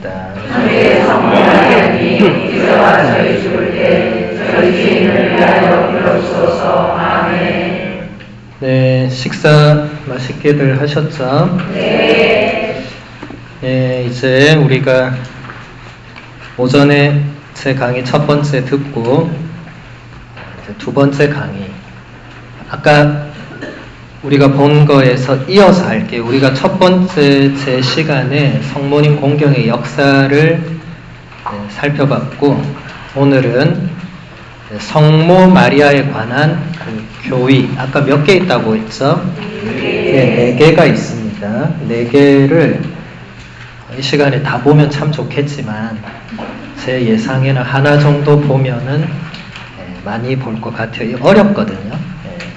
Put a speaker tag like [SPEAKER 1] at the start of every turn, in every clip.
[SPEAKER 1] 있습니다.
[SPEAKER 2] 주의 성령 하나님, 이제와 저희 죽을 때 저희 죄인을 위하여 빌어주소서. 아멘.
[SPEAKER 1] 네, 식사 맛있게들 하셨죠?
[SPEAKER 2] 네.
[SPEAKER 1] 네, 이제 우리가 오전에 제 강의 첫 번째 듣고 이제 두 번째 강의, 아까 우리가 본 거에서 이어서 할게요. 우리가 첫 번째 제 시간에 성모님 공경의 역사를 살펴봤고, 오늘은 성모 마리아에 관한 그 교의, 아까 몇 개 있다고 했죠? 네, 4개가 있습니다. 4개를 이 시간에 다 보면 참 좋겠지만 제 예상에는 하나 정도 보면은 많이 볼 것 같아요. 어렵거든요.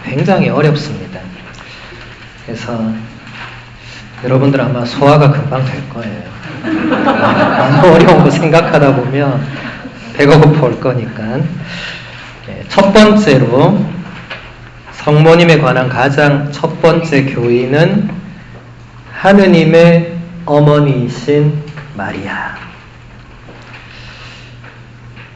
[SPEAKER 1] 굉장히 어렵습니다. 그래서 여러분들 아마 소화가 금방 될 거예요. 너무 어려운 거 생각하다 보면 배가 고파올 거니까. 첫 번째로 성모님에 관한 가장 첫 번째 교의는 하느님의 어머니이신 마리아.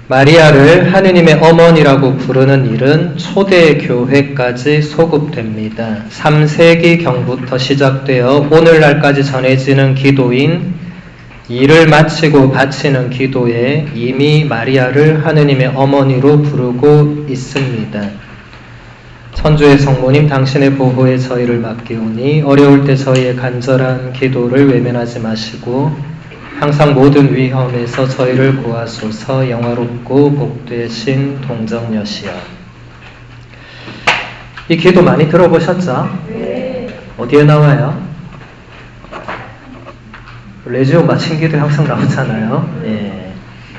[SPEAKER 1] 마리아를 하느님의 어머니라고 부르는 일은 초대 교회까지 소급됩니다. 3세기경부터 시작되어 오늘날까지 전해지는 기도인 일을 마치고 바치는 기도에 이미 마리아를 하느님의 어머니로 부르고 있습니다. 천주의 성모님, 당신의 보호에 저희를 맡기오니 어려울 때 저희의 간절한 기도를 외면하지 마시고 항상 모든 위험에서 저희를 구하소서. 영화롭고 복되신 동정녀시여. 이 기도 많이 들어보셨죠?
[SPEAKER 2] 네.
[SPEAKER 1] 어디에 나와요? 레지오 마친 기도에 항상 나오잖아요. 예.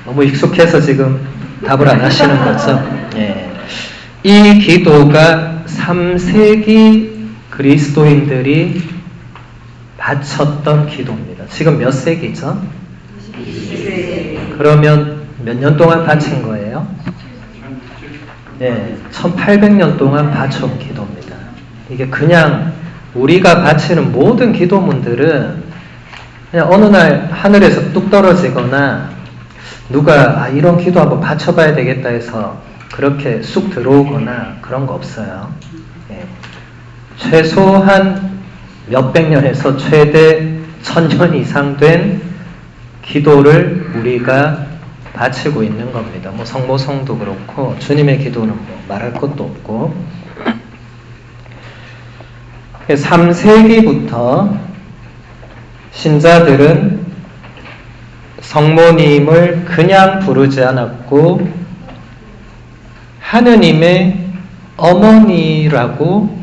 [SPEAKER 1] 너무 익숙해서 지금 답을 안 하시는 거죠? 예. 이 기도가 3세기 그리스도인들이 바쳤던 기도입니다. 지금 몇 세기죠?
[SPEAKER 2] 20세기.
[SPEAKER 1] 그러면 몇 년 동안 바친 거예요? 네, 1800년 동안 바쳐온 기도입니다. 이게 그냥 우리가 바치는 모든 기도문들은 그냥 어느 날 하늘에서 뚝 떨어지거나 누가 이런 기도 한번 바쳐봐야 되겠다 해서 그렇게 쑥 들어오거나 그런 거 없어요. 네. 최소한 몇백 년에서 최대 1000년 이상 된 기도를 우리가 바치고 있는 겁니다. 뭐 성모성도 그렇고 주님의 기도는 뭐 말할 것도 없고. 3세기부터 신자들은 성모님을 그냥 부르지 않았고 하느님의 어머니라고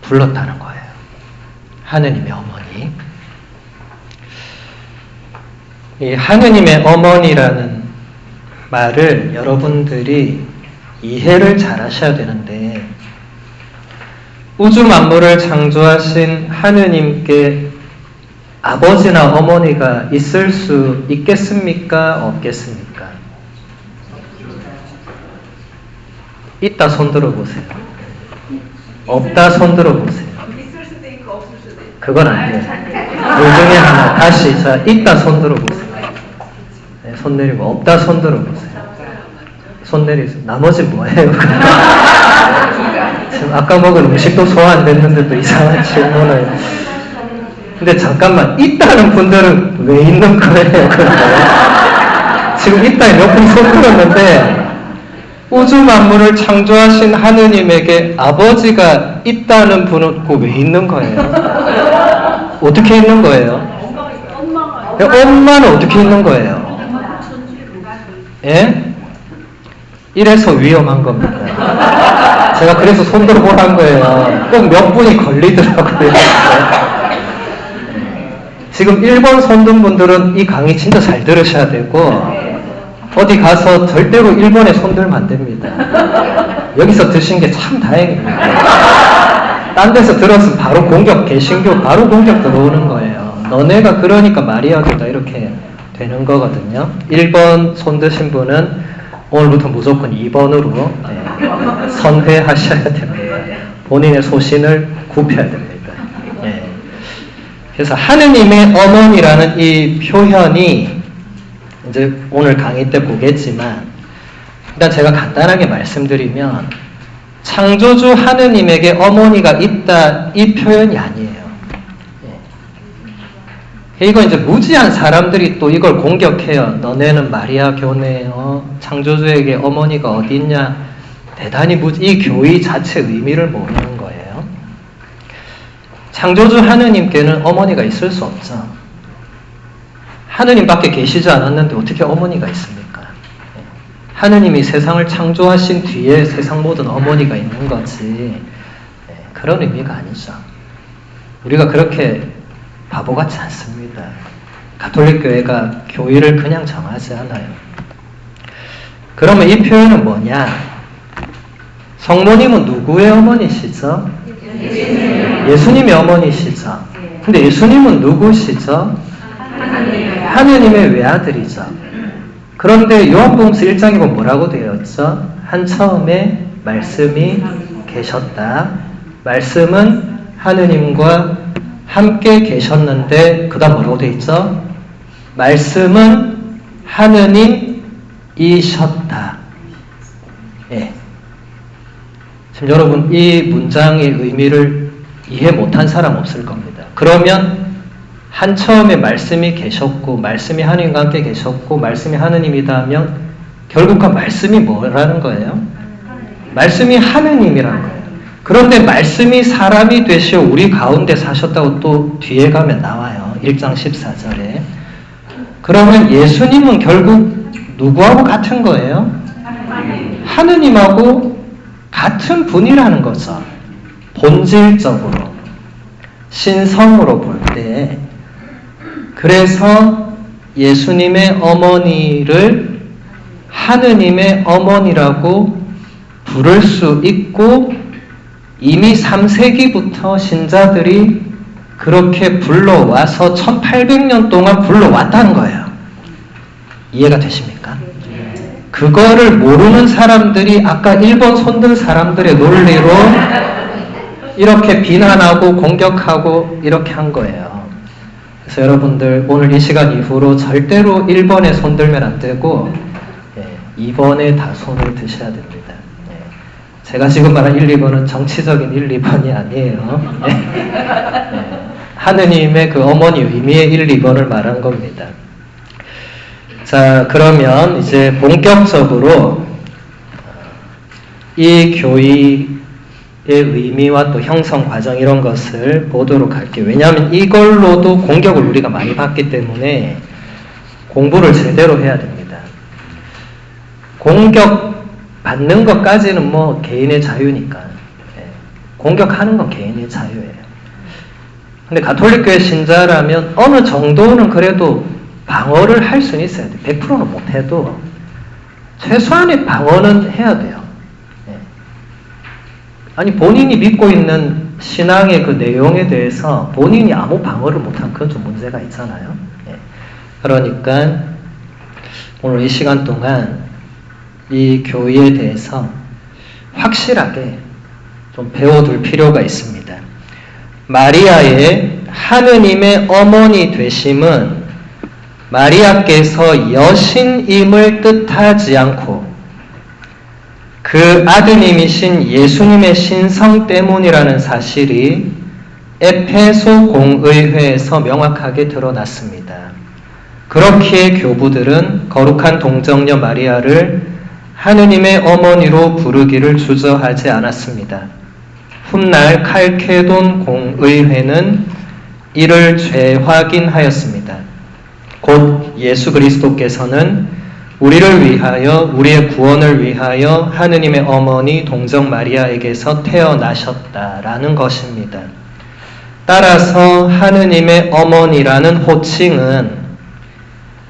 [SPEAKER 1] 불렀다는 거예요. 하느님의 어머니. 이 하느님의 어머니라는 말을 여러분들이 이해를 잘 하셔야 되는데, 우주 만물을 창조하신 하느님께 아버지나 어머니가 있을 수 있겠습니까? 없겠습니까? 있다 손 들어보세요. 없다 손 들어보세요. 그건 안 돼요. 둘 중에 하나. 다시, 자, 있다 손 들어보세요. 네, 손 내리고, 없다 손 들어보세요. 손 내리세요. 나머지 뭐예요? 지금 아까 먹은 음식도 소화 안 됐는데도 이상한 질문을. 근데 잠깐만, 있다는 분들은 왜 있는 거예요? 지금 있다에 몇 분 손 들었는데, 우주 만물을 창조하신 하느님에게 아버지가 있다는 분은 왜 있는 거예요? 어떻게 있는 거예요? 엄마는 어떻게 있는 거예요? 예? 이래서 위험한 겁니다. 제가 그래서 손 들어보란 거예요. 꼭 몇 분이 걸리더라고요. 지금 1번 손든 분들은 이 강의 진짜 잘 들으셔야 되고, 어디 가서 절대로 1번에 손들면 안 됩니다. 여기서 드신 게 참 다행입니다. 딴 데서 들었으면 바로 공격, 개신교 바로 공격 들어오는 거예요. 너네가 그러니까 마리아교다 이렇게 되는 거거든요. 1번 손 드신 분은 오늘부터 무조건 2번으로 선회하셔야 됩니다. 본인의 소신을 굽혀야 됩니다. 그래서 하느님의 어머니라는 이 표현이 이제 오늘 강의 때 보겠지만 일단 제가 간단하게 말씀드리면 창조주 하느님에게 어머니가 있다 이 표현이 아니에요. 이거 이제 무지한 사람들이 또 이걸 공격해요. 너네는 마리아 교내 창조주에게 어머니가 어디 있냐. 대단히 이 교의 자체 의미를 모르는 거예요. 창조주 하느님께는 어머니가 있을 수 없죠. 하느님밖에 계시지 않았는데 어떻게 어머니가 있습니까? 하느님이 세상을 창조하신 뒤에 세상 모든 어머니가 있는 거지. 그런 의미가 아니죠. 우리가 그렇게 바보같지 않습니다. 가톨릭 교회가 교의를 그냥 정하지 않아요. 그러면 이 표현은 뭐냐? 성모님은 누구의 어머니시죠? 예수님의 어머니시죠. 근데 예수님은 누구시죠? 하느님의 외아들이죠. 그런데 요한복음서 1장에 보면 뭐라고 되어 있죠? 한 처음에 말씀이 계셨다. 말씀은 하느님과 함께 계셨는데 그 다음 뭐라고 되어 있죠? 말씀은 하느님이셨다. 예. 지금 여러분 이 문장의 의미를 이해 못한 사람 없을 겁니다. 그러면 한 처음에 말씀이 계셨고 말씀이 하느님과 함께 계셨고 말씀이 하느님이다 하면 결국 그 말씀이 뭐라는 거예요? 말씀이 하느님이라는 거예요. 그런데 말씀이 사람이 되시어 우리 가운데 사셨다고 또 뒤에 가면 나와요. 1장 14절에. 그러면 예수님은 결국 누구하고 같은 거예요? 하느님하고 같은 분이라는 거죠. 본질적으로. 신성으로 볼 때. 그래서 예수님의 어머니를 하느님의 어머니라고 부를 수 있고 이미 3세기부터 신자들이 그렇게 불러와서 1800년 동안 불러왔다는 거예요. 이해가 되십니까? 그거를 모르는 사람들이 아까 1번 손든 사람들의 논리로 이렇게 비난하고 공격하고 이렇게 한 거예요. 그래서 여러분들 오늘 이 시간 이후로 절대로 1번에 손들면 안 되고 2번에 다 손을 드셔야 됩니다. 제가 지금 말한 1, 2번은 정치적인 1, 2번이 아니에요. 하느님의 그 어머니 의미의 1, 2번을 말한 겁니다. 자, 그러면 이제 본격적으로 이 교의의 의미와 또 형성 과정 이런 것을 보도록 할게요. 왜냐하면 이걸로도 공격을 우리가 많이 받기 때문에 공부를 제대로 해야 됩니다. 공격 받는 것까지는 뭐 개인의 자유니까. 공격하는 건 개인의 자유예요. 근데 가톨릭교회 신자라면 어느 정도는 그래도 방어를 할 수는 있어야 돼요. 100%는 못해도 최소한의 방어는 해야 돼요. 아니 본인이 믿고 있는 신앙의 그 내용에 대해서 본인이 아무 방어를 못하면 그건 좀 문제가 있잖아요. 그러니까 오늘 이 시간 동안 이 교의에 대해서 확실하게 좀 배워둘 필요가 있습니다. 마리아의 하느님의 어머니 되심은 마리아께서 여신임을 뜻하지 않고 그 아드님이신 예수님의 신성 때문이라는 사실이 에페소 공의회에서 명확하게 드러났습니다. 그렇기에 교부들은 거룩한 동정녀 마리아를 하느님의 어머니로 부르기를 주저하지 않았습니다. 훗날 칼케돈 공의회는 이를 재확인하였습니다. 곧 예수 그리스도께서는 우리를 위하여 우리의 구원을 위하여 하느님의 어머니 동정 마리아에게서 태어나셨다라는 것입니다. 따라서 하느님의 어머니라는 호칭은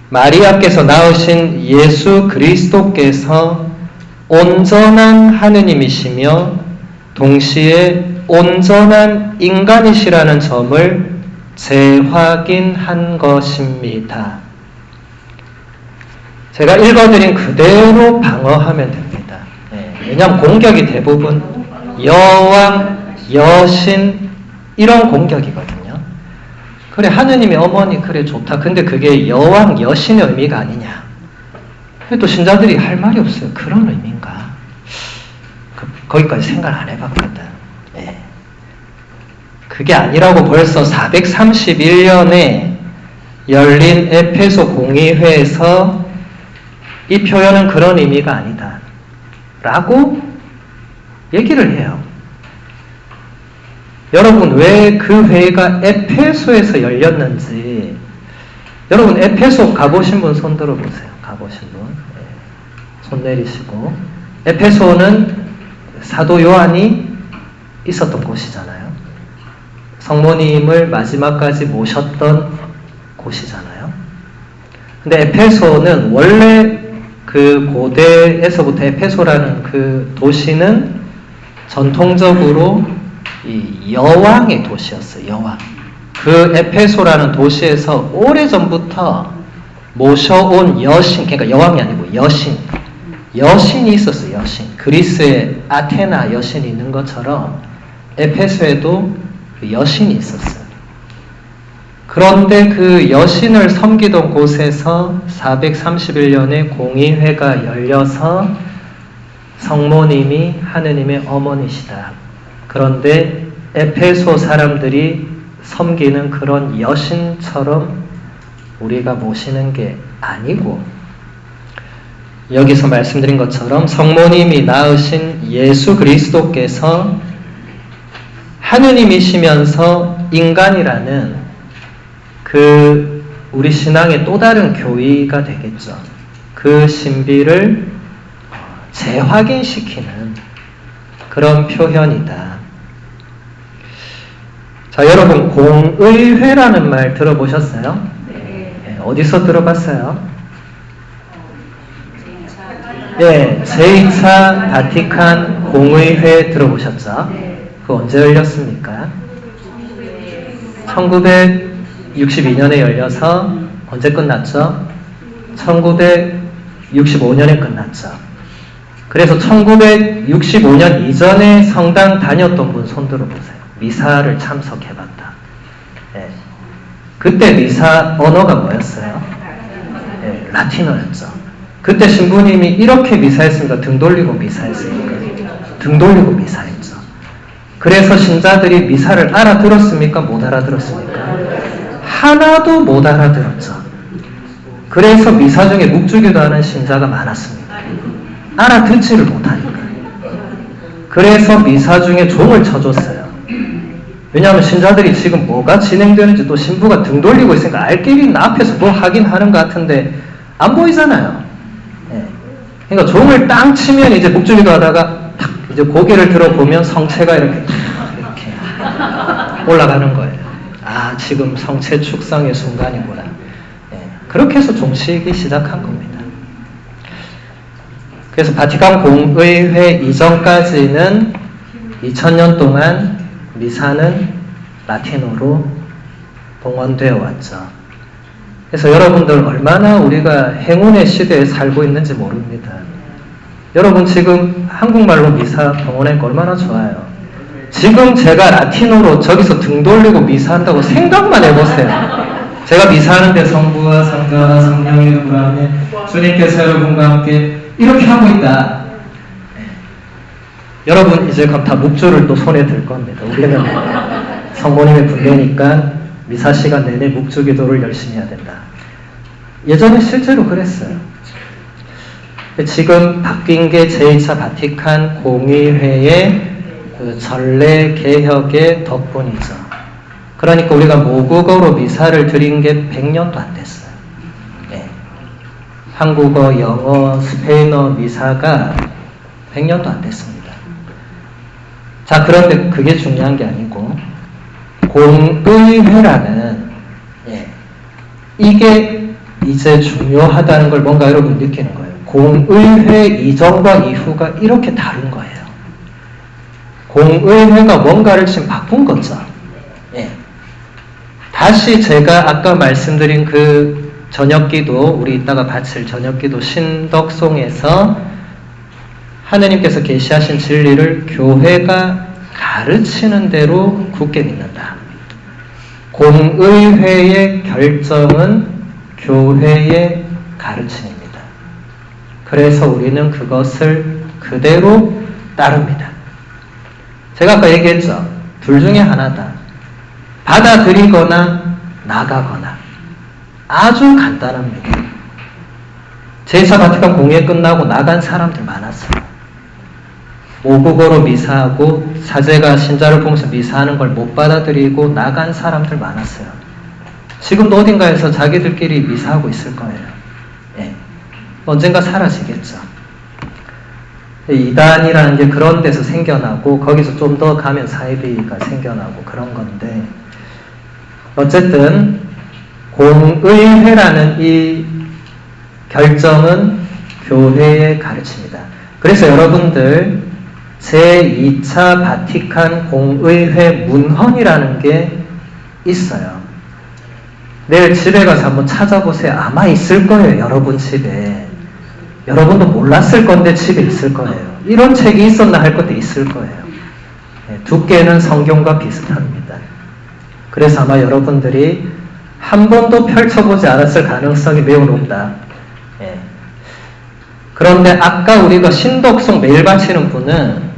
[SPEAKER 1] 마리아께서 낳으신 예수 그리스도께서 온전한 하느님이시며 동시에 온전한 인간이시라는 점을 재확인한 것입니다. 제가 읽어드린 그대로 방어하면 됩니다. 왜냐하면 공격이 대부분 여왕, 여신 이런 공격이거든요. 그래 하느님의 어머니 그래 좋다. 근데 그게 여왕, 여신의 의미가 아니냐. 또 신자들이 할 말이 없어요. 그런 의미인가? 거기까지 생각 안 해봤거든. 예. 그게 아니라고 벌써 431년에 열린 에페소 공의회에서 이 표현은 그런 의미가 아니다 라고 얘기를 해요. 여러분, 왜 그 회의가 에페소에서 열렸는지, 여러분 에페소 가보신 분 손 들어보세요. 가보신 분. 네. 손 내리시고. 에페소는 사도 요한이 있었던 곳이잖아요. 성모님을 마지막까지 모셨던 곳이잖아요. 근데 에페소는 원래 그 고대에서부터 에페소라는 그 도시는 전통적으로 이 여왕의 도시였어요. 여왕. 그 에페소라는 도시에서 오래전부터 모셔온 여신, 그러니까 여왕이 아니고 여신이 있었어요. 여신. 그리스에 아테나 여신이 있는 것처럼 에페소에도 그 여신이 있었어요. 그런데 그 여신을 섬기던 곳에서 431년에 공의회가 열려서 성모님이 하느님의 어머니시다. 그런데 에페소 사람들이 섬기는 그런 여신처럼 우리가 모시는 게 아니고, 여기서 말씀드린 것처럼 성모님이 낳으신 예수 그리스도께서 하느님이시면서 인간이라는 그 우리 신앙의 또 다른 교의가 되겠죠. 그 신비를 재확인시키는 그런 표현이다. 자, 여러분 공의회라는 말 들어보셨어요? 네. 어디서 들어봤어요? 예, 제2차 바티칸 공의회 들어보셨죠? 그거 언제 열렸습니까? 1962년에 열려서 언제 끝났죠? 1965년에 끝났죠. 그래서 1965년 이전에 성당 다녔던 분 손 들어보세요. 미사를 참석해봤다. 예. 그때 미사 언어가 뭐였어요? 예, 라틴어였죠. 그때 신부님이 이렇게 미사했습니까? 등 돌리고 미사했습니까? 등 돌리고 미사했죠. 그래서 신자들이 미사를 알아들었습니까? 못 알아들었습니까? 하나도 못 알아들었죠. 그래서 미사 중에 묵주기도 하는 신자가 많았습니다. 알아듣지를 못하니까. 그래서 미사 중에 종을 쳐줬어요. 왜냐하면 신자들이 지금 뭐가 진행되는지, 또 신부가 등 돌리고 있으니까 알 길이 있나, 앞에서 뭘 하긴 하는 것 같은데 안 보이잖아요. 예. 그러니까 종을 땅 치면 이제 묵주기도 하다가 탁 이제 고개를 들어보면 성체가 이렇게 올라가는 거예요. 아, 지금 성체 축성의 순간이구나. 예. 그렇게 해서 종치기 시작한 겁니다. 그래서 바티칸 공의회 이전까지는 2000년 동안 미사는 라틴어로 봉헌되어 왔죠. 그래서 여러분들 얼마나 우리가 행운의 시대에 살고 있는지 모릅니다. 여러분 지금 한국말로 미사 봉헌하니까 얼마나 좋아요. 지금 제가 라틴어로 저기서 등 돌리고 미사한다고 생각만 해보세요. 제가 미사하는데 성부와 성자와 성령의 이름으로 하며 주님께서 여러분과 함께 이렇게 하고 있다. 여러분 이제 그럼 다 묵주를 또 손에 들 겁니다. 우리는 성모님의 분배니까 미사 시간 내내 묵주 기도를 열심히 해야 된다. 예전에 실제로 그랬어요. 지금 바뀐 게 제2차 바티칸 공의회의 그 전례 개혁의 덕분이죠. 그러니까 우리가 모국어로 미사를 드린 게 100년도 안 됐어요. 네. 한국어, 영어, 스페인어 미사가 100년도 안 됐습니다. 자, 그런데 그게 중요한 게 아니고 공의회라는 이게 이제 중요하다는 걸 뭔가 여러분 느끼는 거예요. 공의회 이전과 이후가 이렇게 다른 거예요. 공의회가 뭔가를 지금 바꾼 거죠. 예. 다시 제가 아까 말씀드린 그 저녁기도, 우리 이따가 바칠 저녁기도 신덕송에서 하느님께서 계시하신 진리를 교회가 가르치는 대로 굳게 믿는다. 공의회의 결정은 교회의 가르침입니다. 그래서 우리는 그것을 그대로 따릅니다. 제가 아까 얘기했죠. 둘 중에 하나다. 받아들이거나 나가거나. 아주 간단합니다. 제2차 바티칸 공회 끝나고 나간 사람들 많았어요. 모국어로 미사하고 사제가 신자를 보면서 미사하는 걸 못 받아들이고 나간 사람들 많았어요. 지금도 어딘가에서 자기들끼리 미사하고 있을 거예요. 예. 언젠가 사라지겠죠. 이단이라는 게 그런 데서 생겨나고 거기서 좀 더 가면 사이비가 생겨나고 그런 건데, 어쨌든 공의회라는 이 결정은 교회의 가르침이다. 그래서 여러분들 제2차 바티칸 공의회 문헌이라는 게 있어요. 내일 집에 가서 한번 찾아보세요. 아마 있을 거예요. 여러분 집에. 여러분도 몰랐을 건데 집에 있을 거예요. 이런 책이 있었나 할 것도 있을 거예요. 두께는 성경과 비슷합니다. 그래서 아마 여러분들이 한 번도 펼쳐보지 않았을 가능성이 매우 높다. 그런데 아까 우리가 신독송 매일 바치는 분은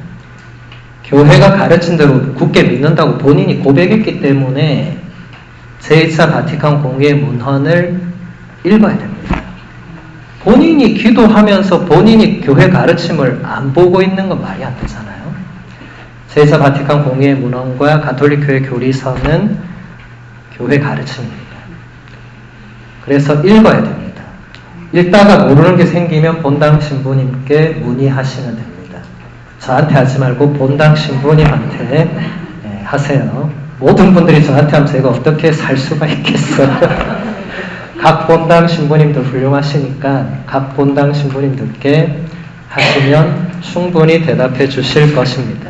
[SPEAKER 1] 교회가 가르친 대로 굳게 믿는다고 본인이 고백했기 때문에 제2차 바티칸 공회 문헌을 읽어야 됩니다. 본인이 기도하면서 본인이 교회 가르침을 안 보고 있는 건 말이 안 되잖아요. 제2차 바티칸 공회 문헌과 가톨릭 교회 교리서는 교회 가르침입니다. 그래서 읽어야 됩니다. 읽다가 모르는 게 생기면 본당 신부님께 문의하시면 됩니다. 저한테 하지 말고 본당 신부님한테 하세요. 모든 분들이 저한테 하면 제가 어떻게 살 수가 있겠어요. 각 본당 신부님들 훌륭하시니까 각 본당 신부님들께 하시면 충분히 대답해 주실 것입니다.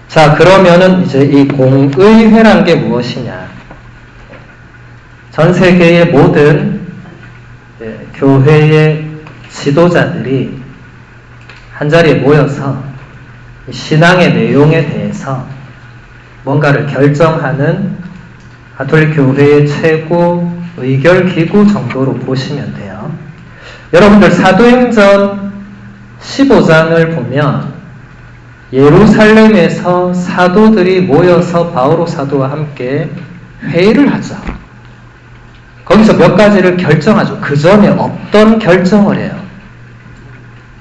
[SPEAKER 1] 자, 그러면은 이제 이 공의회란 게 무엇이냐. 전 세계의 모든 교회의 지도자들이 한자리에 모여서 신앙의 내용에 대해서 뭔가를 결정하는 가톨릭 교회의 최고 의결기구 정도로 보시면 돼요. 여러분들 사도행전 15장을 보면 예루살렘에서 사도들이 모여서 바오로 사도와 함께 회의를 하죠. 거기서 몇 가지를 결정하죠. 그 전에 없던 결정을 해요.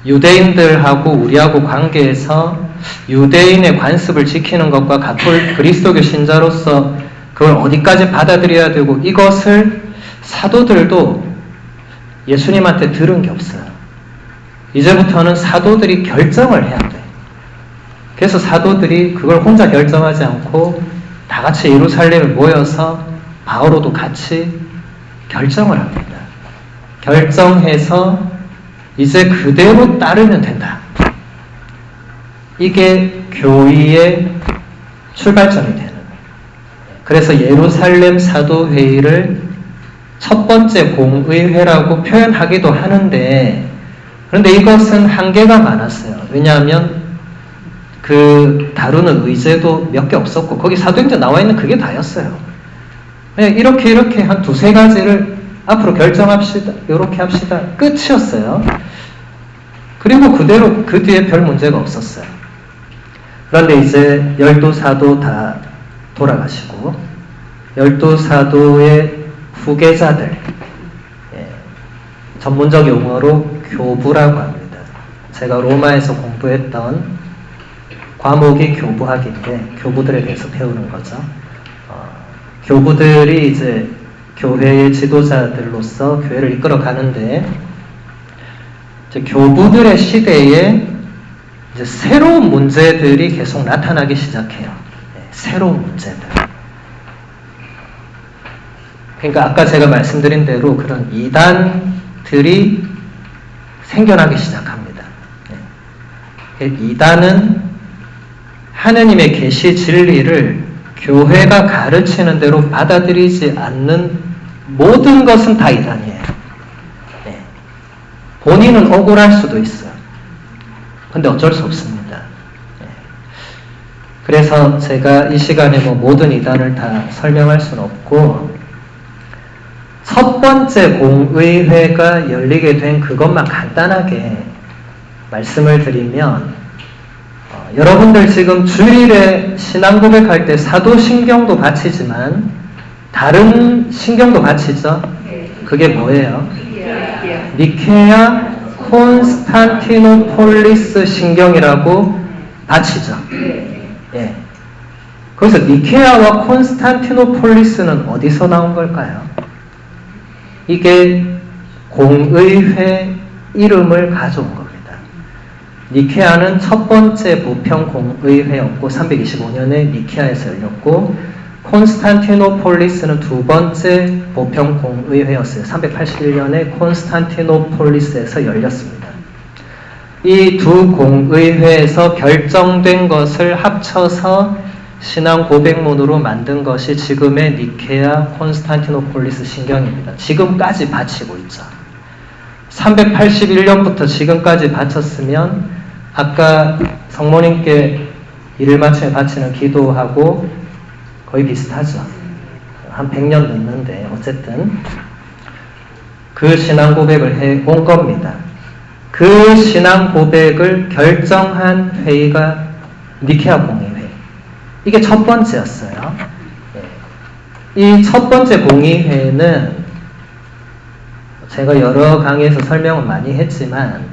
[SPEAKER 1] 유대인들하고 우리하고 관계에서 유대인의 관습을 지키는 것과 가톨릭 그리스도교 신자로서 그걸 어디까지 받아들여야 되고, 이것을 사도들도 예수님한테 들은 게 없어요. 이제부터는 사도들이 결정을 해야 돼. 그래서 사도들이 그걸 혼자 결정하지 않고 다 같이 예루살렘에 모여서 바오로도 같이 결정을 합니다. 결정해서 이제 그대로 따르면 된다. 이게 교의의 출발점이 되는 거예요. 그래서 예루살렘 사도회의를 첫 번째 공의회라고 표현하기도 하는데, 그런데 이것은 한계가 많았어요. 왜냐하면 그 다루는 의제도 몇 개 없었고, 거기 사도행전 나와 있는 그게 다였어요. 이렇게 한 두세 가지를 앞으로 결정합시다, 이렇게 합시다, 끝이었어요. 그리고 그대로 그 뒤에 별 문제가 없었어요. 그런데 이제 12사도 다 돌아가시고 12사도의 후계자들, 전문적 용어로 교부라고 합니다. 제가 로마에서 공부했던 과목이 교부학인데 교부들에 대해서 배우는 거죠. 교부들이 이제 교회의 지도자들로서 교회를 이끌어 가는데, 이제 교부들의 시대에 이제 새로운 문제들이 계속 나타나기 시작해요. 새로운 문제들. 그러니까 아까 제가 말씀드린 대로 그런 이단들이 생겨나기 시작합니다. 이단은 하느님의 계시 진리를 교회가 가르치는 대로 받아들이지 않는 모든 것은 다 이단이에요. 본인은 억울할 수도 있어요. 근데 어쩔 수 없습니다. 그래서 제가 이 시간에 모든 이단을 다 설명할 수는 없고, 첫 번째 공의회가 열리게 된 그것만 간단하게 말씀을 드리면, 여러분들 지금 주일에 신앙 고백할 때 사도신경도 바치지만 다른 신경도 바치죠? 그게 뭐예요? 니케아 콘스탄티노폴리스 신경이라고 바치죠. 예. 거기서 니케아와 콘스탄티노폴리스는 어디서 나온 걸까요? 이게 공의회 이름을 가져온 겁니다. 니케아는 첫 번째 보편 공의회였고 325년에 니케아에서 열렸고, 콘스탄티노폴리스는 두 번째 보편 공의회였어요. 381년에 콘스탄티노폴리스에서 열렸습니다. 이 두 공의회에서 결정된 것을 합쳐서 신앙 고백문으로 만든 것이 지금의 니케아 콘스탄티노폴리스 신경입니다. 지금까지 바치고 있죠. 381년부터 지금까지 바쳤으면 아까 성모님께 일을 마치며 바치는 기도하고 거의 비슷하죠. 한 100년 넘는데 어쨌든 그 신앙 고백을 해온 겁니다. 그 신앙 고백을 결정한 회의가 니케아 공의회. 이게 첫 번째였어요. 이 첫 번째 공의회는 제가 여러 강의에서 설명을 많이 했지만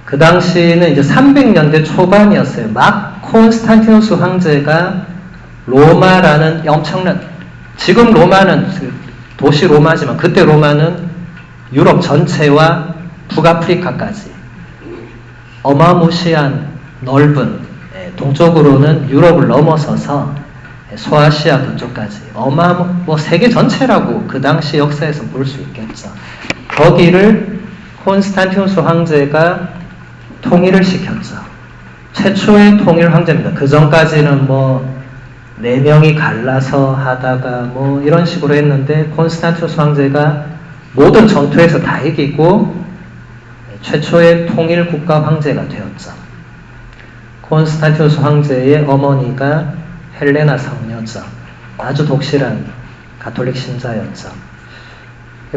[SPEAKER 1] 그 당시는 이제 300년대 초반이었어요. 막 콘스탄티누스 황제가 로마라는 엄청난, 지금 로마는 도시 로마지만 그때 로마는 유럽 전체와 북아프리카까지 어마무시한 넓은, 동쪽으로는 유럽을 넘어서서 소아시아 그쪽까지 뭐 세계 전체라고 그 당시 역사에서 볼 수 있겠죠. 거기를 콘스탄티누스 황제가 통일을 시켰죠. 최초의 통일 황제입니다. 그 전까지는 뭐 4명이 갈라서 하다가 뭐 이런 식으로 했는데 콘스탄티누스 황제가 모든 전투에서 다 이기고 최초의 통일 국가 황제가 되었죠. 콘스탄티누스 황제의 어머니가 헬레나 성녀죠. 아주 독실한 가톨릭 신자였죠.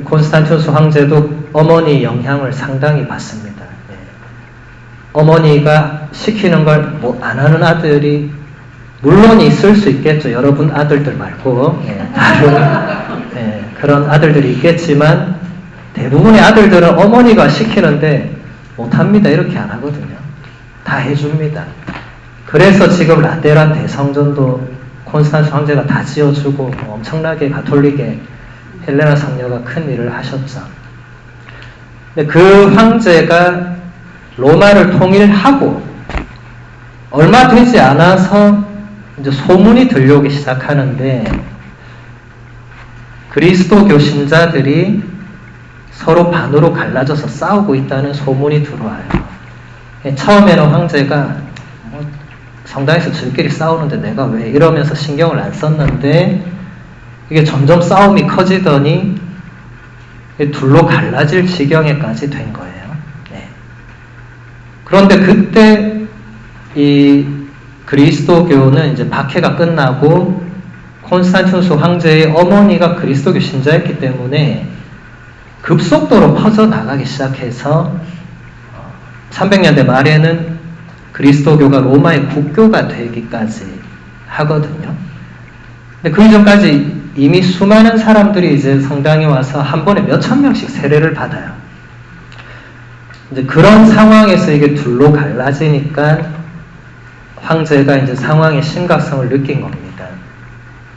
[SPEAKER 1] 콘스탄티누스 황제도 어머니 영향을 상당히 받습니다. 어머니가 시키는 걸 뭐 안 하는 아들이 물론 있을 수 있겠죠. 여러분 아들들 말고 다른 그런 아들들이 있겠지만 대부분의 아들들은 어머니가 시키는데 못합니다. 이렇게 안 하거든요. 다 해줍니다. 그래서 지금 라테란 대성전도 콘스탄티누스 황제가 다 지어주고 엄청나게 가톨릭의 헬레나 성녀가 큰 일을 하셨죠. 근데 그 황제가 로마를 통일하고 얼마 되지 않아서 이제 소문이 들려오기 시작하는데 그리스도교 신자들이 서로 반으로 갈라져서 싸우고 있다는 소문이 들어와요. 처음에는 황제가 성당에서 저희끼리 싸우는데 내가 왜 이러면서 신경을 안 썼는데 이게 점점 싸움이 커지더니 둘로 갈라질 지경에까지 된 거예요. 그런데 그때 이 그리스도교는 이제 박해가 끝나고 콘스탄티누스 황제의 어머니가 그리스도교 신자였기 때문에 급속도로 퍼져나가기 시작해서 300년대 말에는 그리스도교가 로마의 국교가 되기까지 하거든요. 근데 그 이전까지 이미 수많은 사람들이 이제 성당에 와서 한 번에 몇천 명씩 세례를 받아요. 이제 그런 상황에서 이게 둘로 갈라지니까 황제가 이제 상황의 심각성을 느낀 겁니다.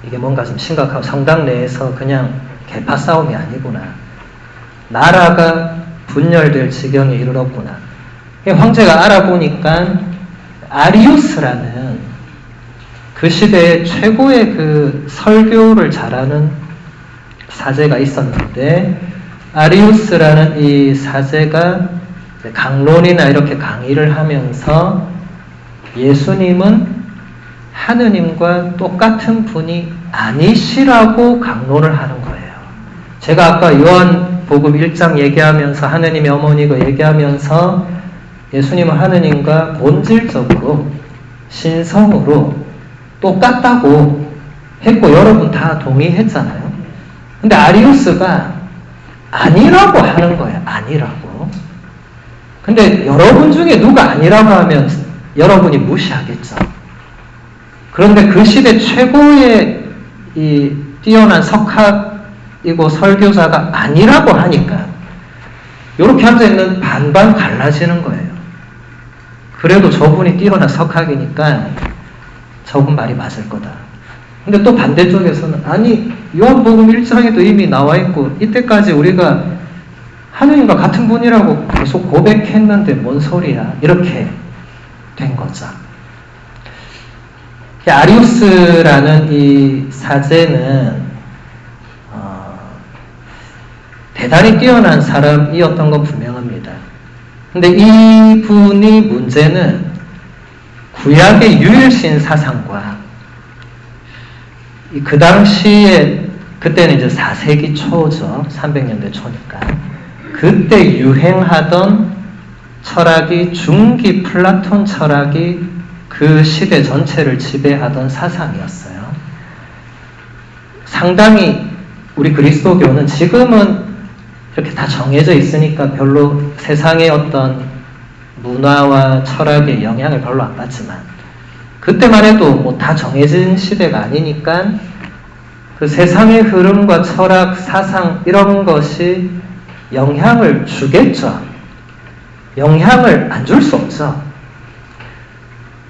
[SPEAKER 1] 이게 뭔가 좀 심각하고 성당 내에서 그냥 계파 싸움이 아니구나. 나라가 분열될 지경에 이르렀구나. 황제가 알아보니까 아리우스라는 그 시대의 최고의 그 설교를 잘하는 사제가 있었는데 아리우스라는 이 사제가 강론이나 이렇게 강의를 하면서 예수님은 하느님과 똑같은 분이 아니시라고 강론을 하는 거예요. 제가 아까 요한복음 1장 얘기하면서 하느님의 어머니가 얘기하면서 예수님은 하느님과 본질적으로 신성으로 똑같다고 했고 여러분 다 동의했잖아요. 근데 아리우스가 아니라고 하는 거예요. 아니라고. 근데 여러분 중에 누가 아니라고 하면 여러분이 무시하겠죠. 그런데 그 시대 최고의 이 뛰어난 석학이고 설교자가 아니라고 하니까 이렇게 앉아있는 반반 갈라지는 거예요. 그래도 저분이 뛰어난 석학이니까 저분 말이 맞을 거다. 근데 또 반대쪽에서는 아니 요한복음 1장에도 이미 나와 있고 이때까지 우리가 하느님과 같은 분이라고 계속 고백했는데 뭔 소리야. 이렇게 된 거죠. 아리우스라는 이 사제는 대단히 뛰어난 사람이었던 건 분명합니다. 근데 이분이 문제는 구약의 유일신 사상과 그 당시에 그때는 이제 4세기 초죠. 300년대 초니까. 그때 유행하던 철학이 중기 플라톤 철학이 그 시대 전체를 지배하던 사상이었어요. 상당히 우리 그리스도교는 지금은 이렇게 다 정해져 있으니까 별로 세상의 어떤 문화와 철학의 영향을 별로 안 받지만 그때만 해도 뭐 다 정해진 시대가 아니니까 그 세상의 흐름과 철학, 사상 이런 것이 영향을 주겠죠. 영향을 안 줄 수 없죠.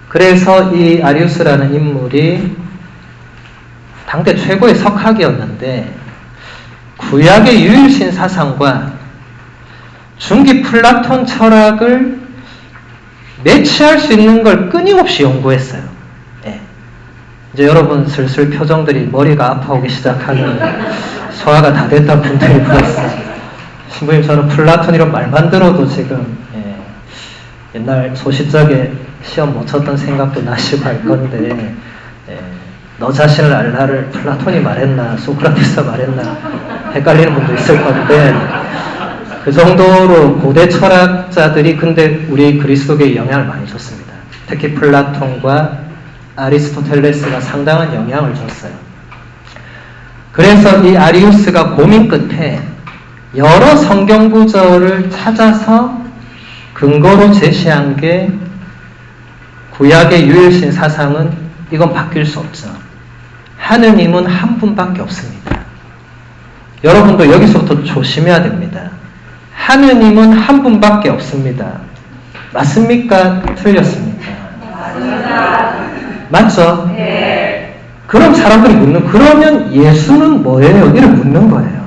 [SPEAKER 1] 그래서 이 아리우스라는 인물이 당대 최고의 석학이었는데 구약의 유일신 사상과 중기 플라톤 철학을 매치할 수 있는 걸 끊임없이 연구했어요. 예. 이제 여러분 슬슬 표정들이 머리가 아파오기 시작하는 소화가 다 됐다는 분들이 보였어요. 신부님 저는 플라톤 이런 말만 들어도 지금 옛날 소시적에 시험 못 쳤던 생각도 나시고 할 건데 너 자신을 알라를 플라톤이 말했나 소크라테스가 말했나 헷갈리는 분도 있을 건데 그 정도로 고대 철학자들이 근데 우리 그리스도교에 영향을 많이 줬습니다. 특히 플라톤과 아리스토텔레스가 상당한 영향을 줬어요. 그래서 이 아리우스가 고민 끝에 여러 성경 구절을 찾아서 근거로 제시한 게 구약의 유일신 사상은 이건 바뀔 수 없죠. 하느님은 한 분밖에 없습니다. 여러분도 여기서부터 조심해야 됩니다. 하느님은 한 분밖에 없습니다. 맞습니까? 틀렸습니까? 맞습니다. 맞죠? 네. 그럼 사람들이 그러면 예수는 뭐예요? 이를 묻는 거예요.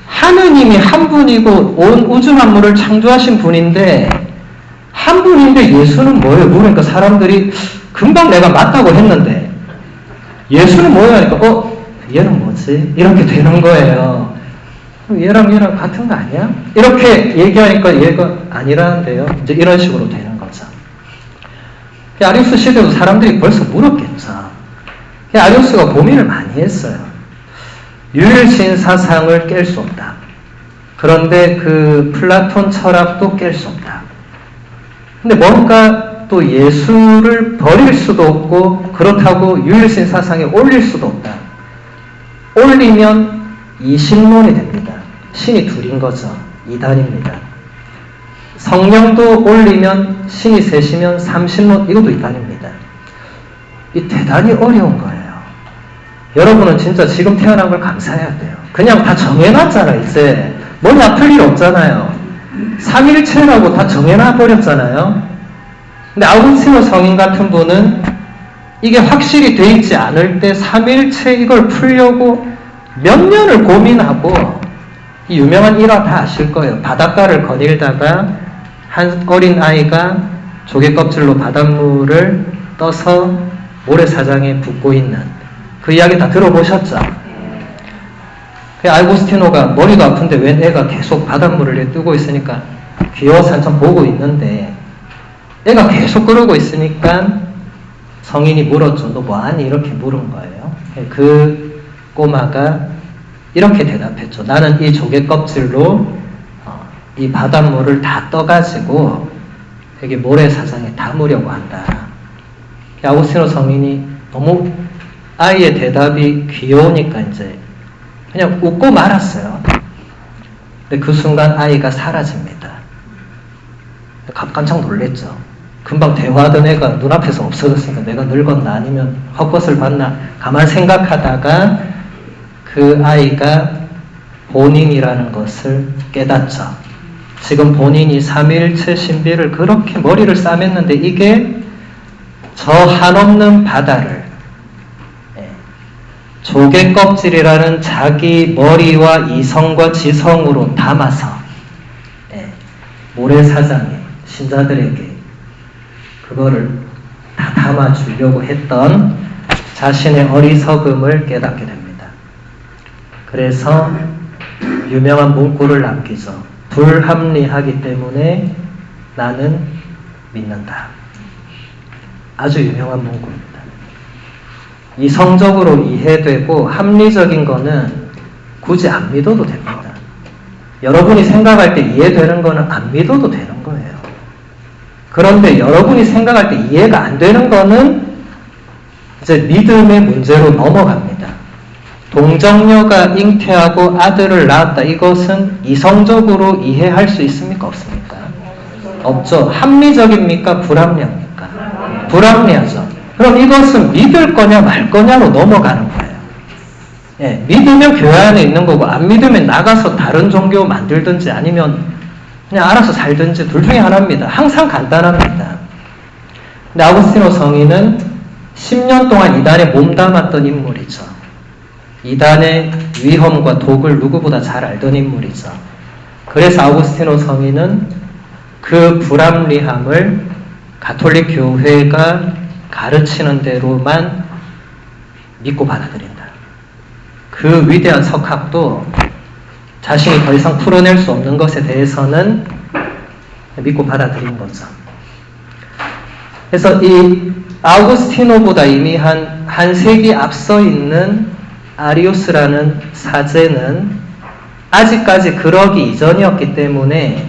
[SPEAKER 1] 하느님이 한 분이고 온 우주 만물을 창조하신 분인데 한 분인데 예수는 뭐예요? 물으니까 사람들이 금방 내가 맞다고 했는데 예수는 뭐예요? 하니까 얘는 뭐지? 이렇게 되는 거예요. 얘랑 같은 거 아니야? 이렇게 얘기하니까 얘가 아니라는데요. 이제 이런 식으로 되는 거죠. 아리우스 시대도 사람들이 벌써 물었겠죠. 아리우스가 고민을 많이 했어요. 유일신 사상을 깰 수 없다. 그런데 그 플라톤 철학도 깰 수 없다. 근데 뭔가 또 예수를 버릴 수도 없고 그렇다고 유일신 사상에 올릴 수도 없다. 올리면 이신론이 됩니다. 신이 둘인 거죠. 이단입니다. 성령도 올리면 신이 셋이면 삼신론, 이것도 이단입니다. 이 대단히 어려운 거예요. 여러분은 진짜 지금 태어난 걸 감사해야 돼요. 그냥 다 정해놨잖아. 이제 머리 아플 일 없잖아요. 삼일체라고 다 정해놔 버렸잖아요. 근데 아우구스티노 성인 같은 분은 이게 확실히 돼 있지 않을 때 삼일체 이걸 풀려고 몇 년을 고민하고, 이 유명한 일화 다 아실 거예요. 바닷가를 거닐다가 한 어린 아이가 조개 껍질로 바닷물을 떠서 모래사장에 붓고 있는 그 이야기 다 들어보셨죠? 아우구스티노가 머리가 아픈데 웬 애가 계속 바닷물을 뜨고 있으니까 귀여워서 한참 보고 있는데 애가 계속 그러고 있으니까 성인이 물었죠. 너 뭐하니? 이렇게 물은 거예요. 그 꼬마가 이렇게 대답했죠. 나는 이 조개 껍질로 이 바닷물을 다 떠가지고 여기 모래사장에 담으려고 한다. 아우구스티노 성인이 너무 아이의 대답이 귀여우니까 이제 그냥 웃고 말았어요. 근데 그 순간 아이가 사라집니다. 깜짝 놀랬죠. 금방 대화하던 애가 눈앞에서 없어졌으니까 내가 늙었나 아니면 헛것을 봤나 가만 생각하다가 그 아이가 본인이라는 것을 깨닫죠. 지금 본인이 삼위일체 신비를 그렇게 머리를 싸맸는데 이게 저 한없는 바다를 조개껍질이라는 자기 머리와 이성과 지성으로 담아서 모래사장에 신자들에게 그거를 다 담아주려고 했던 자신의 어리석음을 깨닫게 됩니다. 그래서 유명한 문구를 남기죠. 불합리하기 때문에 나는 믿는다. 아주 유명한 문구입니다. 이성적으로 이해되고 합리적인 거는 굳이 안 믿어도 됩니다. 여러분이 생각할 때 이해되는 거는 안 믿어도 되는 거예요. 그런데 여러분이 생각할 때 이해가 안 되는 거는 이제 믿음의 문제로 넘어갑니다. 동정녀가 잉태하고 아들을 낳았다. 이것은 이성적으로 이해할 수 있습니까? 없습니까? 없죠. 합리적입니까? 불합리합니까? 불합리하죠. 그럼 이것은 믿을 거냐 말 거냐로 넘어가는 거예요. 예, 믿으면 교회 안에 있는 거고 안 믿으면 나가서 다른 종교 만들든지 아니면 그냥 알아서 살든지 둘 중에 하나입니다. 항상 간단합니다. 근데 아우구스티노 성인은 10년 동안 이단에 몸담았던 인물이죠. 이단의 위험과 독을 누구보다 잘 알던 인물이죠. 그래서 아우구스티노 성인은 그 불합리함을 가톨릭 교회가 가르치는 대로만 믿고 받아들인다. 그 위대한 석학도 자신이 더 이상 풀어낼 수 없는 것에 대해서는 믿고 받아들인 거죠. 그래서 이 아우구스티노보다 이미 한 세기 앞서 있는 아리우스라는 사제는 아직까지 그러기 이전이었기 때문에